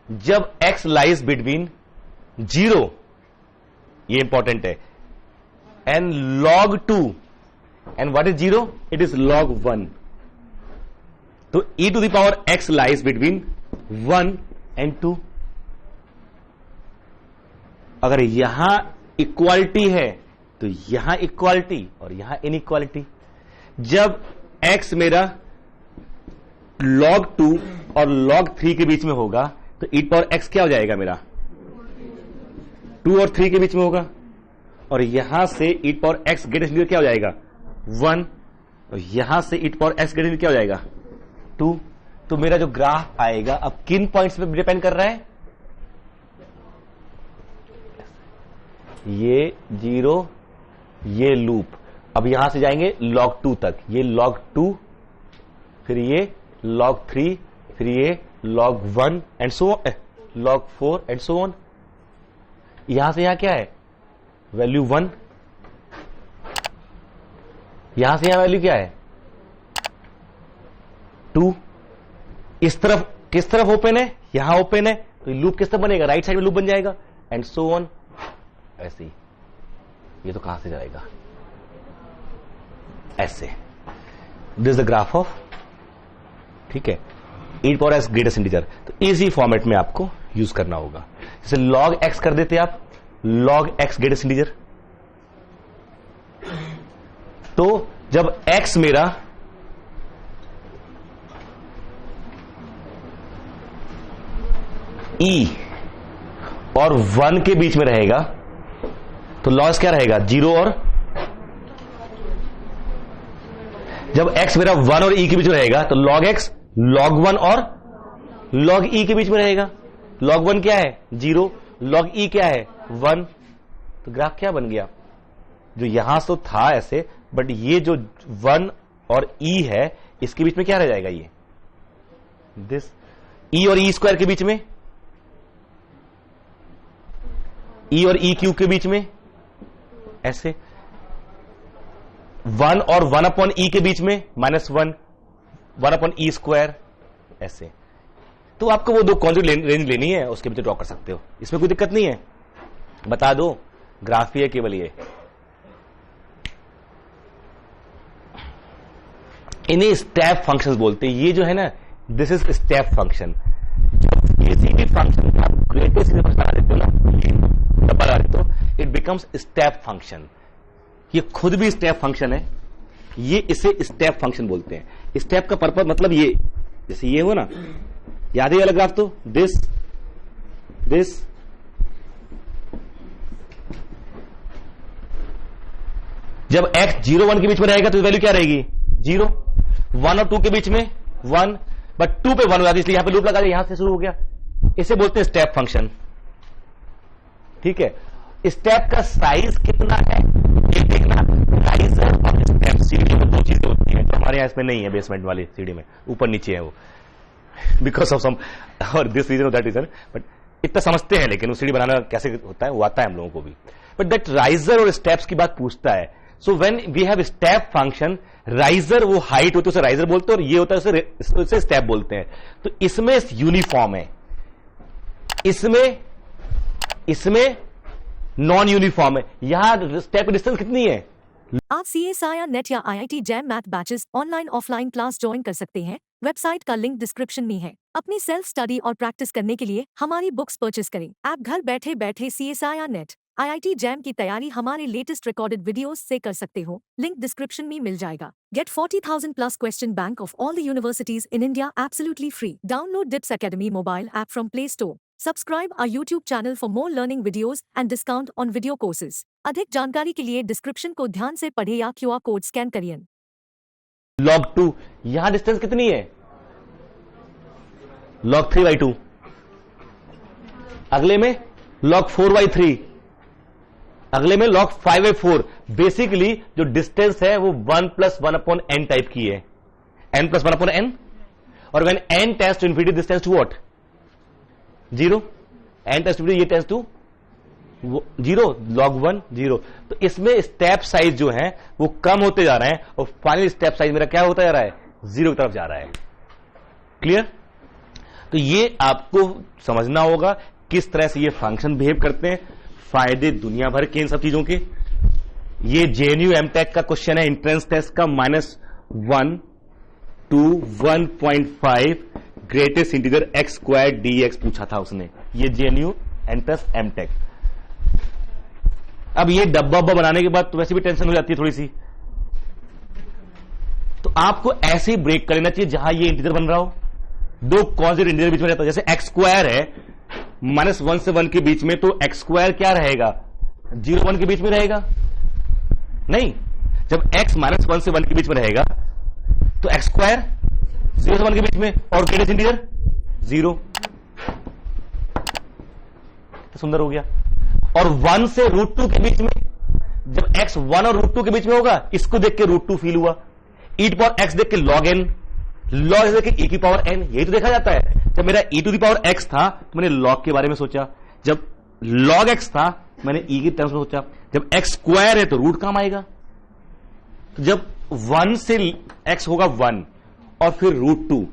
[SPEAKER 2] जब x लाइज बिटवीन 0, ये इंपॉर्टेंट है, and log 2, and what is 0, it is log 1. तो e to the power x lies between 1 and 2. अगर यहां इक्वालिटी है तो यहां इक्वालिटी और यहां इनइक्वालिटी. जब x मेरा log 2 और log 3 के बीच में होगा तो e टू पावर x क्या हो जाएगा मेरा, 2 और 3 के बीच में होगा. और यहां से e to power x greatest integer क्या हो जाएगा, 1. और यहां से e to power x greatest क्या हो जाएगा, 2. तो मेरा जो ग्राफ आएगा अब किन पॉइंट्स पे डिपेंड कर रहा है, ये 0, ये लूप. अब यहां से जाएंगे log 2 तक, ये log 2, फिर ये log 3, फिर ये log 1 and so on, log 4 and so on. यहां से यहां क्या है, वैल्यू 1. यहां से यहां वैल्यू क्या है, 2. इस तरफ किस तरफ ओपन है, यहां ओपन है, तो लूप किस तरफ बनेगा, राइट साइड में लूप बन जाएगा एंड सो ऑन. ऐसे ही ये तो कहां से जाएगा, ऐसे. दिस द ग्राफ ऑफ, ठीक है, e to power x greatest integer. तो इजी फॉर्मेट में आपको यूज करना होगा. जैसे log x कर देते आप, log x ग्रेटेस्ट इंटीजर. तो जब x मेरा e और 1 के बीच में रहेगा तो लॉस क्या रहेगा, 0 और, जब x मेरा 1 और e के बीच में रहेगा तो log x log 1 और log e के बीच में रहेगा. log 1 क्या है, 0, log e क्या है, 1. तो ग्राफ क्या बन गया, जो यहां से था ऐसे, बट ये जो 1 और e है इसके बीच में क्या रह जाएगा, ये दिस e और e स्क्वायर के बीच में, e और e क्यूब के बीच में, ऐसे 1 और 1 अपॉन e के बीच में -1, 1 अपॉन e स्क्वायर, ऐसे. तो आपको वो दो कॉन्जुगेट रेंज लेनी है, उसके बीच ड्रॉ कर सकते हो, इसमें कोई दिक्कत नहीं है. बता दो, ग्राफ ही है केवल ये. इन्हें स्टेप फंक्शंस बोलते हैं. ये जो है ना, दिस इज स्टेप फंक्शन. जब किसी भी फंक्शन का आप ग्रेटेस्ट फंक्शन बना देते हो ना, ये बना देते हो, इट बिकम्स स्टेप फंक्शन. ये खुद भी स्टेप फंक्शन है, ये इसे स्टेप फंक्शन बोलते हैं. स्टेप का पर्पस मतलब ये, जैसे ये हो ना, याद है वाला ग्राफ, तो दिस जब x 0 1 के बीच में रहेगा तो वैल्यू क्या रहेगी, 0. 1 और 2 के बीच में 1, बट 2 पे 1 हो जाती है, इसलिए यहां पे लूप लगा दिया, यहां से शुरू हो गया. इसे बोलते हैं स्टेप फंक्शन. ठीक है, स्टेप का साइज कितना है ये देखना. राइजर और स्टेप सीढ़ी में दो चीजें होती हैं, तो हमारे यहां इसमें नहीं है, बेसमेंट वाली सीढ़ी में ऊपर नीचे है वो, बिकॉज ऑफ सम और दिस रीजन और दैट रीजन. बट इतना समझते हैं, लेकिन वो सीढ़ी बनाना कैसे होता है वो आता है हम लोगों को भी. बट दैट राइजर और स्टेप्स की बात पूछता है. So when we have step function, riser वो हाइट होती है उसे राइजर बोलते हैं, और ये होता है उसे स्टेप बोलते हैं. तो इसमें यूनिफॉर्म है, इसमें नॉन यूनिफॉर्म है. यहां स्टेप की डिस्टेंस कितनी है,
[SPEAKER 1] आप CSIR नेट या IIT jam math batches online offline class join कर सकते हैं। वेबसाइट का लिंक डिस्क्रिप्शन में है। अपनी सेल्फ स्टडी और प्रैक्टिस करने के लिए हमारी बुक्स परचेस करें। आप घर बैठे बैठे CSIR नेट IIT जैम की तैयारी हमारे लेटेस्ट रिकॉर्डेड वीडियोस से कर सकते हो। लिंक डिस्क्रिप्शन में मिल जाएगा। Get 40,000 plus question bank of all the universities in India absolutely free. Download DIPS Academy mobile app from Play Store. Subscribe our YouTube channel for more learning videos and discount on video courses. अधिक जानकारी के लिए description को ध्यान से पढ़े या QR code scan करिए।
[SPEAKER 2] log 2, यहां डिस्टेंस कितनी है? log 3/2। अगले में log 4/3। अगले में log 5/4। बेसिकली जो डिस्टेंस है वो 1 + 1/n टाइप की है, n + 1/n। और when n tends to infinity, this tends to what? 0। n tends to infinity, ये tends to 0। log 1 0। तो इसमें स्टेप साइज जो है वो कम होते जा रहे हैं और फाइनल स्टेप साइज मेरा क्या होता जा रहा है? 0 की तरफ जा रहा है। क्लियर? तो ये आपको समझना होगा किस तरह से ये फंक्शन बिहेव करते हैं। फायदे दुनिया भर के इन सब चीजों के। ये JNU MTech का क्वेश्चन है एंट्रेंस टेस्ट का, -1 to 1.5 greatest integer x² dx पूछा था उसने। ये JNU एंट्रेंस MTech। अब ये डब्बा बनाने के बाद तो वैसे भी टेंशन हो जाती है थोड़ी सी, तो आपको ऐसे ही ब्रेक कर लेना चाहिए जहां ये इंटीजर बन रहा हो, दो कॉन्स्टेंट इंटीजर बीच में रहता है। जैसे x² है -1 से 1 के बीच में, तो x² क्या रहेगा? 0 1 के बीच में रहेगा? नहीं, जब x -1 से 1 के बीच में रहेगा तो x² 0 से 1 के बीच में और ग्रेटेस्ट इंटीजर 0। तो सुंदर हो गया। और 1 से √2 के बीच में, जब x 1 और √2 के बीच में होगा, इसको देख के √2 फील हुआ। e⁻x देख के log n, log x देख के e⁻n। यही तो देखा जाता है। जब मेरा e⁻x था तो मैंने log के बारे में सोचा, जब log x था मैंने e की टर्म्स में सोचा। जब x² है तो रूट काम आएगा। तो जब 1 से x होगा 1 और फिर √2,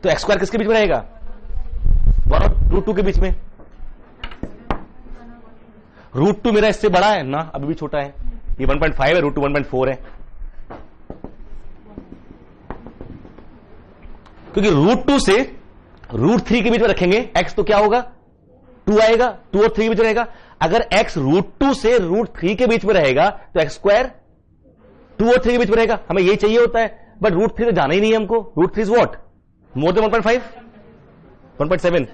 [SPEAKER 2] तो x² किसके बीच में रहेगा? 1 और √2 के बीच में। √2 मेरा इससे बड़ा है ना, अभी भी छोटा है। ये 1.5 है, √2 1.4 है। क्योंकि √2 से √3 के बीच में रखेंगे x, तो क्या होगा? 2 आएगा। 2 और 3 के बीच में रहेगा। अगर x √2 से √3 के बीच में रहेगा तो x² 2 और 3 के बीच में रहेगा। हमें यही चाहिए होता है, बट √3 तो जाना ही नहीं है हमको। √3 इज व्हाट? मोर देन 1.5, 1.7,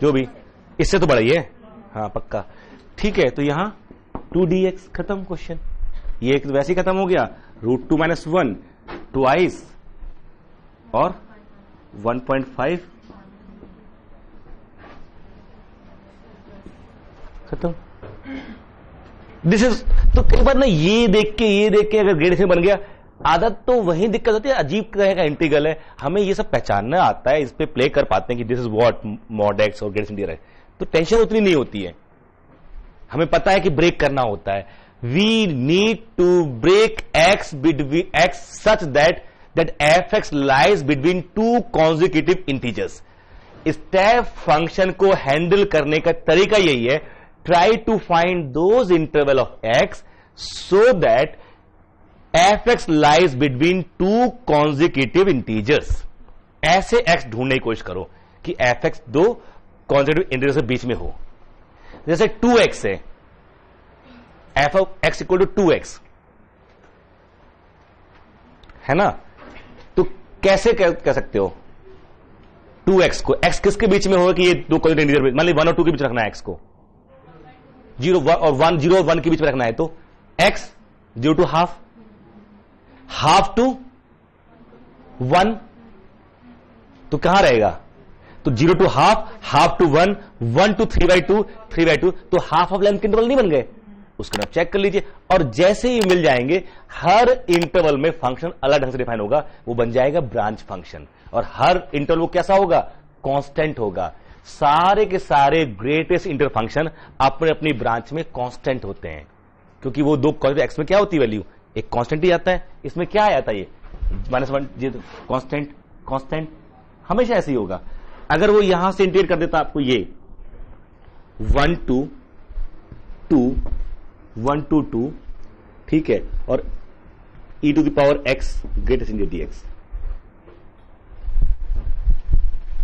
[SPEAKER 2] जो भी, इससे तो बड़ा ही है। हाँ पक्का, ठीक है। तो यहां 2dx खत्म क्वेश्चन। ये एक वैसे ही खत्म हो गया। √2 - 1 ट्वाइस और 1.5 खत्म। दिस इज, तो कई बार ना ये देख के अगर ग्रेड से बन गया, आदत तो वही दिक्कत होती है। अजीब तरह का इंटीग्रल है, हमें ये सब पहचानना आता है, इस पे प्ले कर पाते हैं कि this is what mod x और ग्रेड इंटीग्रल है, तो टेंशन उतनी नहीं होती है। हमें पता है कि ब्रेक करना होता है। We need to break x between x such that f(x) lies between two consecutive integers. Step function को हैंडल करने का तरीका यही है, try to find those interval of x so that f(x) lies between two consecutive integers. ऐसे x ढूंढने की कोशिश करो कि f(x) दो कॉन्जिक्यूटिव इंटीजर्स के बीच में हो। जैसे 2x है, f(x) = 2x है ना, तो कैसे कह सकते हो 2x को? x किसके बीच में होगा कि ये दो कॉन्जिक्यूटिव इंटीजर, मान ली 1 और 2 के बीच रखना है x को, 0 और 1 के बीच में रखना है, तो x 0 to half, half to 1, तो कहां रहेगा? तो 0 to half, half to 1, 1 to 3/2, 3/2, तो हाफ ऑफ लेंथ के इंटरवल नहीं बन गए? उसको आप चेक कर लीजिए। और जैसे ही मिल जाएंगे, हर इंटरवल में फंक्शन अलग ढंग से डिफाइन होगा, वो बन जाएगा ब्रांच फंक्शन। और हर इंटरवल वो कैसा होगा? कांस्टेंट होगा। सारे के सारे ग्रेटेस्ट इंटर फंक्शन अपने अपनी ब्रांच में कांस्टेंट होते हैं, क्योंकि वो दो एक्स में क्या होती है वैल्यू? एक कांस्टेंट ही आता है। इसमें क्या आता है? ये -1 कांस्टेंट, कांस्टेंट हमेशा ऐसे ही होगा। अगर वो यहां से इंटीग्रेट कर देता आपको, ये 1 to 2, 1 to 2, ठीक है, और e to the power x greater than dx।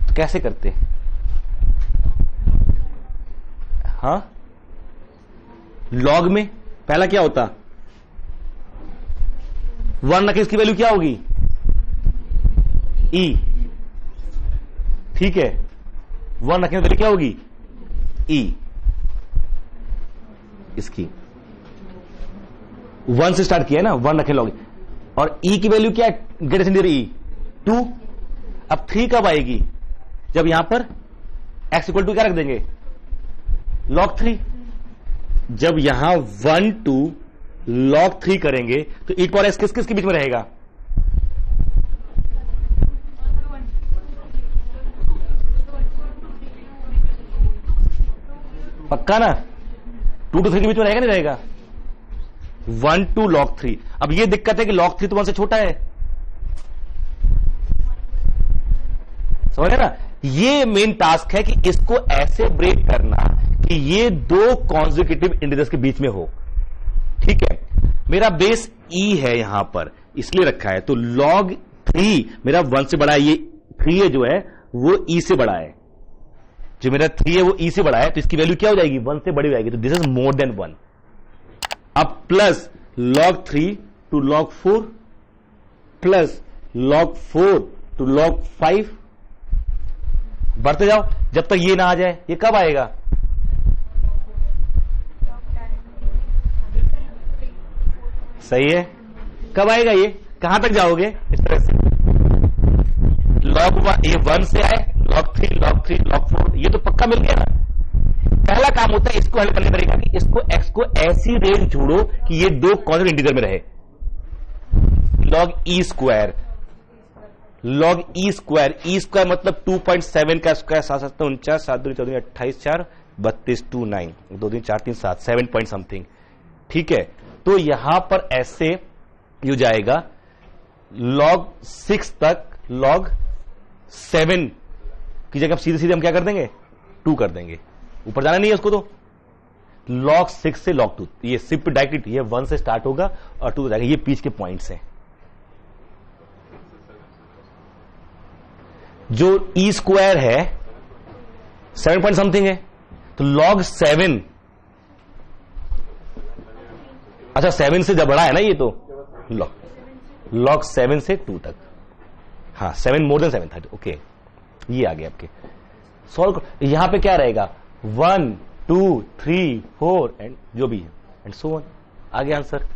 [SPEAKER 2] तो कैसे करते? हाँ, लॉग में पहला क्या होता, 1 रखे, इसकी वैल्यू क्या होगी, e, ठीक है, 1 रखने की वैल्यू क्या होगी, e, इसकी 1 से स्टार्ट किया है ना, 1 रखे लॉग, और e की वैल्यू क्या है, ग्रेटर देन e 2। अब 3 कब आएगी, जब यहां पर x इक्वल टू क्या रख देंगे, log 3। जब यहां 1 2 log 3 करेंगे तो e पावर x किसके बीच में रहेगा, पक्का ना, 2 to 3 के बीच में रहेगा नहीं रहेगा, 1 2 log 3। अब ये दिक्कत है कि log 3 तो 1 से छोटा है, समझ रहे ना। ये मेन टास्क है कि इसको ऐसे ब्रेक करना कि ये दो कॉन्जिक्यूटिव इंटीजर्स के बीच में हो, ठीक है। मेरा बेस e है यहां पर इसलिए रखा है, तो log 3 मेरा 1 से बड़ा है, ये 3 है जो है वो e से बड़ा है, जो मेरा 3 है वो e से बड़ा है, तो इसकी वैल्यू क्या हो जाएगी, 1 से बड़ी हो जाएगी, तो दिस इज मोर देन 1। अब plus log 3 to log 4 plus log 4 to log 5, बढ़ते जाओ जब तक ये ना आ जाए। ये कब आएगा, सही है, कब आएगा, ये कहां तक जाओगे इस तरह से, log 1, ये 1 से आए, log 3 log 3 log 4, ये तो पक्का मिल गया ना। पहला काम होता है इसको हल करने तरीका कि इसको x को ऐसी रेंज जोड़ो कि ये दो कॉन्स्टेंट इंटीजर में रहे, log e square, log e square मतलब 2.7 का स्क्वायर 7 7 49 7 2 14 28 4 32 2 9 2 3 4 3 7 7 पॉइंट समथिंग, ठीक है। तो यहां पर ऐसे हो जाएगा log 6 तक log 7 की जगह सीधे सीधे हम क्या कर देंगे, 2 कर देंगे, ऊपर जाना नहीं है उसको, तो log 6 से log 2, ये सिर्फ डायरेक्ट ये 1 से स्टार्ट होगा और 2 जाएगा, ये बीच के पॉइंट्स हैं। जो e स्क्वायर है 7 पॉइंट समथिंग है, तो log 7, अच्छा 7 से जब बड़ा है ना ये, तो log 7 से 2 तक, हाँ 7 मोर देन 7 30, ओके, ये आ गया आपके सॉल्व। यहां पे क्या रहेगा, 1 2 3 4 एंड जो भी है एंड सो ऑन, आ गया आंसर।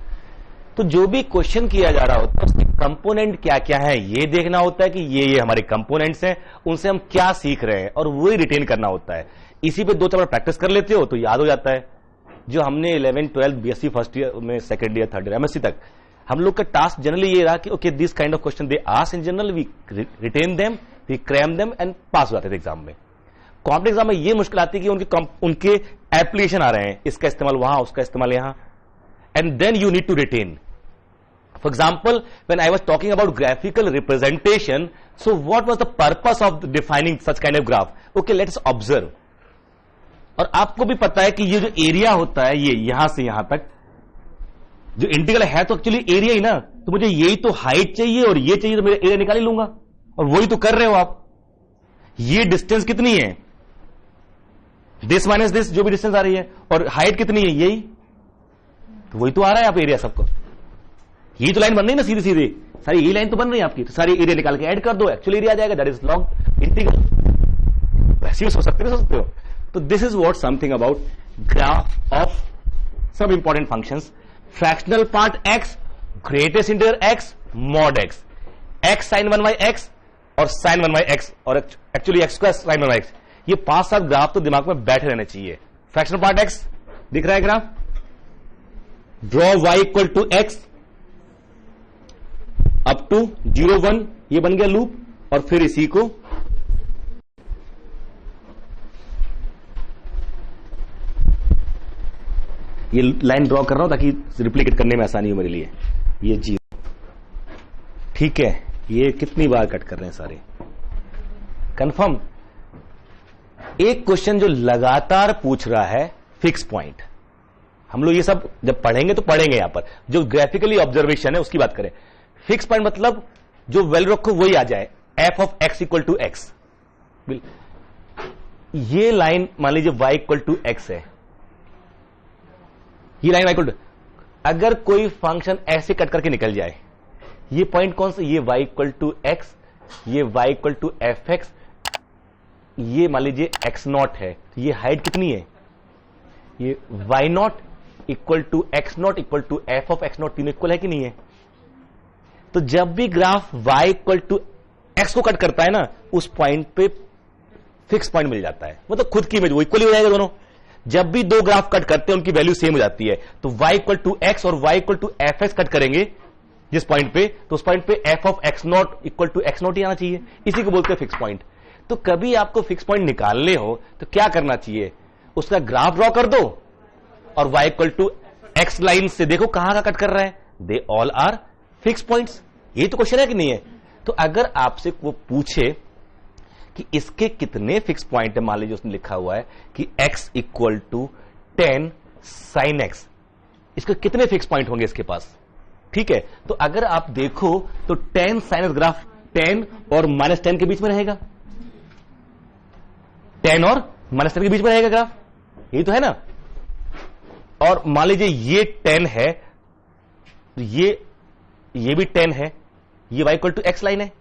[SPEAKER 2] तो जो भी क्वेश्चन किया जा रहा होता है उसके कंपोनेंट क्या क्या है ये देखना होता है कि ये हमारे कंपोनेंट्स हैं, उनसे हम क्या सीख रहे हैं और वही रिटेन करना होता है। इसी पे 2 चैप्टर प्रैक्टिस कर लेते हो तो याद हो जाता है। जो हमने 11 12 बीएससी फर्स्ट ईयर में, second year, third year, MSc तक हम लोग का टास्क जनरली ये रहा कि okay this kind of question they ask in general, we written them, we cram them and pass हो जाते थे एग्जाम में। कॉम्पिटेटिव एग्जाम में ये मुश्किल आती है कि उनके एप्लीकेशन आ रहे हैं, इसका इस्तेमाल वहां, उसका इस्तेमाल यहां, and then you need to retain. For example, when I was talking about graphical representation, so what was the purpose of defining such kind of graph? Okay, let's observe. और आपको भी पता है कि ये जो एरिया होता है, ये यहां से यहां तक जो इंटीग्रल है तो एक्चुअली एरिया ही ना, तो मुझे यही तो हाइट चाहिए और ये चाहिए, तो मेरा एरिया निकाल ही लूंगा, और वही तो कर रहे हो आप। ये डिस्टेंस कितनी है, दिस माइनस दिस, जो भी डिस्टेंस आ रही है, और हाइट कितनी है, यही, तो वही तो आ रहा है आप एरिया सबको। ये तो लाइन बन रही है ना सीधी सीधी, सारी ये लाइन तो बन रही है आपकी, तो सारी एरिया निकाल के ऐड कर दो, एक्चुअल एरिया आ जाएगा, दैट इज लॉग इंटीग्रल। वैसे ही सोच सकते हो। तो this is what something about graph of सब important functions. Fractional part x, greatest integer x, mod x sin 1/x और sin 1/x, और actually x square sin 1/x, ये 5-7 ग्राफ तो दिमाग में बैठे रहने चाहिए। फ्रैक्शनल पार्ट x दिख रहा है graph, draw y equal to x up to 0 1, ये बन गया लूप, और फिर इसी को ये लाइन ड्रॉ कर रहा हूं ताकि रिप्लिकेट करने में आसानी हो मेरे लिए। ये 0, ठीक है, ये कितनी बार कट कर रहे हैं सारे, कंफर्म। एक क्वेश्चन जो लगातार पूछ रहा है, फिक्स पॉइंट, हम लोग ये सब जब पढ़ेंगे तो पढ़ेंगे यहां पर, जो ग्राफिकली ऑब्जर्वेशन है उसकी बात करें। फिक्स पॉइंट मतलब जो वैल्यू रखो वही आ जाए, F of X equal to X. ये लाइन मान लीजिए y इक्वल टू एक्स है, ये लाइन y इक्वल टू, अगर कोई फंक्शन ऐसे कट करके निकल जाए, ये पॉइंट कौन सा, ये y इक्वल टू एक्स, ये y equal to F X, ये मान लीजिए x नॉट है, तो ये हाइट कितनी है, ये y naught equal to X naught equal to F of X naught, तीनों इक्वल है कि नहीं है। तो जब भी graph y equal to X को कट करता है ना, उस पॉइंट पे फिक्स पॉइंट मिल जाता है, मतलब खुद की इमेज वो इक्वल हो जाएगा दोनों। जब भी दो ग्राफ कट करते हैं उनकी वैल्यू सेम हो जाती है, तो y इक्वल टू एक्स और y equal to F X cut करेंगे जिस पॉइंट पे, तो उस पॉइंट पे F of X naught equal to X naught ही आना चाहिए, इसी को बोलते हैं फिक्स पॉइंट। तो कभी आपको फिक्स पॉइंट निकालने हो तो क्या करना चाहिए, उसका ग्राफ ड्रॉ कर दो और y equal to X line से देखो कहां का कट कर रहा है, they all are fix points. ये तो क्वेश्चन है कि नहीं है। तो अगर आपसे वो पूछे कि इसके कितने फिक्स पॉइंट है, मान लीजिए उसने लिखा हुआ है कि x equal to 10 sine X, इसके कितने फिक्स पॉइंट होंगे इसके पास, ठीक है। तो अगर आप देखो तो 10 साइन एक्स ग्राफ 10 और -10 के बीच में रहेगा, 10 और -10 के बीच में रहेगा ग्राफ, यही तो है ना। और मान लीजिए ये 10 है, तो ये भी 10 है, ये y equal to X line है,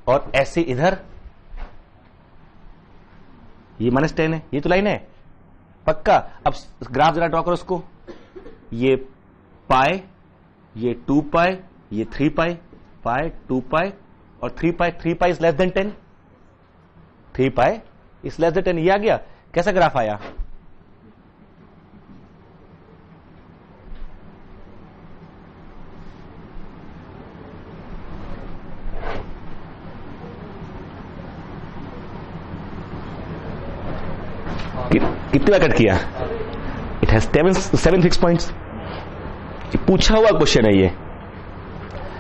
[SPEAKER 2] और ऐसे इधर ये -10 है, ये तो लाइन है पक्का। अब ग्राफ जरा ड्रॉ करो उसको, ये पाई, ये 2 पाई, ये 3 पाई, पाई 2 पाई और 3 पाई, 3 pi is less then 10, 3 pi is less then 10, ये आ गया। कैसा ग्राफ आया, कितनी बार कट किया, इट हैज 7 फिक्स पॉइंट्स। पूछा हुआ क्वेश्चन है ये,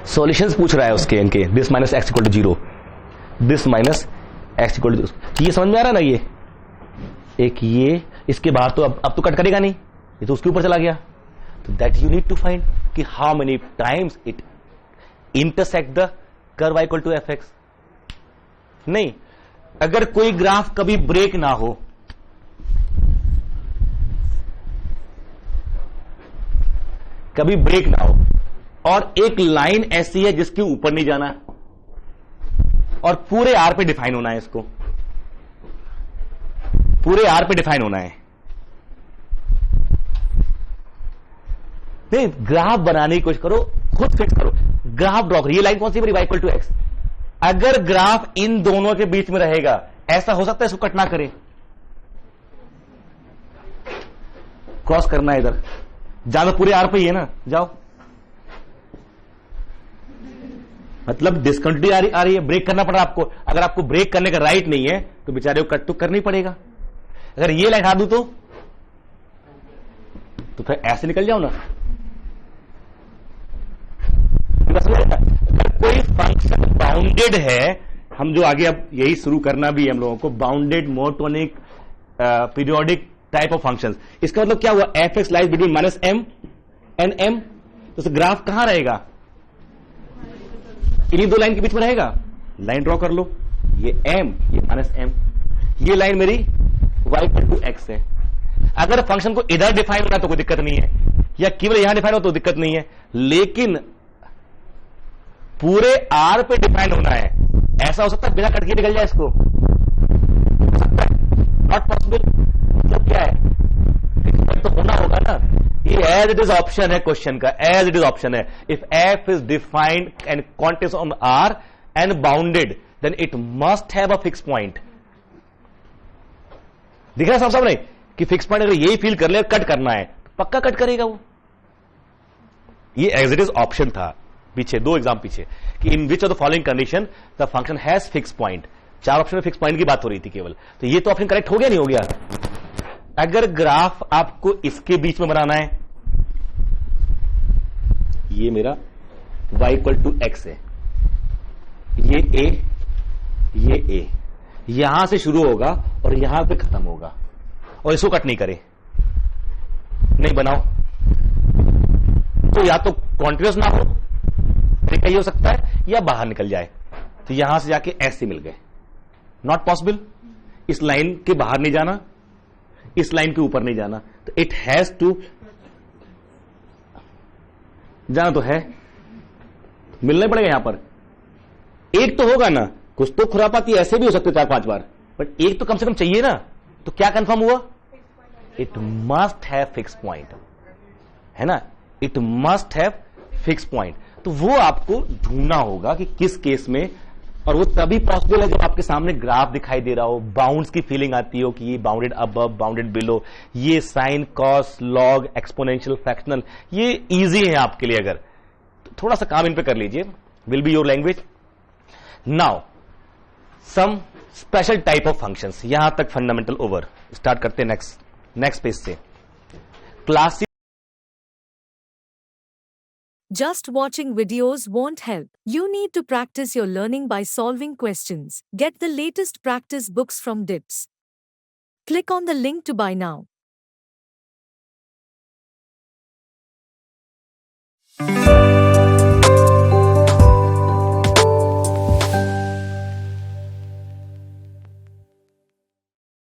[SPEAKER 2] सॉल्यूशंस पूछ रहा है उसके, इनके this minus X equal to 0, this minus X equal to, ये समझ में आ रहा है ना। ये एक ये इसके बाहर तो अब तो कट करेगा नहीं, ये तो उसके ऊपर चला गया। तो that you need to find कि how many times it intersect the curve y equal to F X. नहीं, अगर कोई ग्राफ कभी ब्रेक ना हो, कभी ब्रेक ना हो, और एक लाइन ऐसी है जिसके ऊपर नहीं जाना और पूरे आर पे डिफाइन होना है, इसको पूरे आर पे डिफाइन होना है। नहीं, ग्राफ बनाने की कोशिश करो, खुद फिक्स करो, ग्राफ ड्रॉ करो। ये लाइन कौन सी मेरी y इक्वल टू एक्स, अगर ग्राफ इन दोनों के बीच में रहेगा, ऐसा हो सकता है इसको कट ना करे, क्रॉस करना है इधर, ज्यादा पूरे आर पे ही है ना, जाओ। मतलब डिस्कंटिन्यूटी आ रही है, ब्रेक करना पड़ा आपको। अगर आपको ब्रेक करने का राइट नहीं है तो बेचारे को कट तो करना ही पड़ेगा। अगर ये लाइन हटा दूं तो फिर ऐसे निकल जाओ ना। अगर कोई फंक्शन बाउंडेड है, हम जो आगे अब यही शुरू करना भी है हम लोगों को, bounded monotonic periodic type of functions. इसका मतलब क्या हुआ, F x lies between -m and m, तो ग्राफ कहां रहेगा, इन्हीं दो लाइन के बीच में रहेगा। लाइन ड्रॉ कर लो, ये m, ये -m, ये लाइन मेरी y इक्वल टू x है। अगर फंक्शन को इधर डिफाइन होना तो कोई दिक्कत नहीं है, या केवल यहां डिफाइन हो तो दिक्कत नहीं है, लेकिन पूरे r पे डिफाइन होना है। ऐसा हो सकता है बिना कट के निकल जाए इसको, नॉट पॉसिबल। मतलब क्या है, तो होना होगा ना। ये एज इट इज ऑप्शन है क्वेश्चन का, एज इट इज ऑप्शन है। If F is defined and context on R and bounded, then it must have a fix point. दिख रहा है सब नहीं कि फिक्स पॉइंट अगर यही फील कर ले कट करना है तो पक्का कट करेगा वो। ये एज इट इज ऑप्शन था पीछे, 2 एग्जाम पीछे, कि in which of the following condition the function has fix point. 4 option में फिक्स पॉइंट की बात हो रही थी केवल। तो ये तो ऑप्शन करेक्ट हो गया, नहीं हो गया। अगर ग्राफ आपको इसके बीच में बनाना है, ये मेरा y इक्वल टू एक्स है, ये a, यहां से शुरू होगा और यहां पे खत्म होगा, और इसको कट नहीं करे, नहीं बनाओ, तो या तो कॉन्टिन्यूस ना हो, तरीका ये हो सकता है, या बाहर निकल जाए, तो यहां से जाके ऐसे मिल गए, नॉट पॉसिबल। इस लाइन के बाहर नहीं जाना, इस लाइन के ऊपर नहीं जाना, तो इट हैज टू जाना, तो है, मिलना ही पड़ेगा यहां पर। एक तो होगा ना, कुछ तो खुरापाती ऐसे भी हो सकते 4-5 बार, बट एक तो कम से कम चाहिए ना। तो क्या कंफर्म हुआ, it must have fix point, है ना, it must have fix point. तो वो आपको ढूंढना होगा कि किस केस में, और वो तभी पॉसिबल है जब आपके सामने ग्राफ दिखाई दे रहा हो, बाउंड्स की फीलिंग आती हो कि ये बाउंडेड अबव, बाउंडेड बिलो, ये sine, cos, log, exponential, fractional, ये इजी है आपके लिए। अगर तो थोड़ा सा काम इन पे कर लीजिए, will be your language. Now some special type of functions, यहां तक फंडामेंटल ओवर। स्टार्ट करते हैं नेक्स्ट पेज से। Classic
[SPEAKER 1] Just watching videos won't help. You need to practice your learning by solving questions. Get the latest practice books from DIPS. Click on the link to buy now.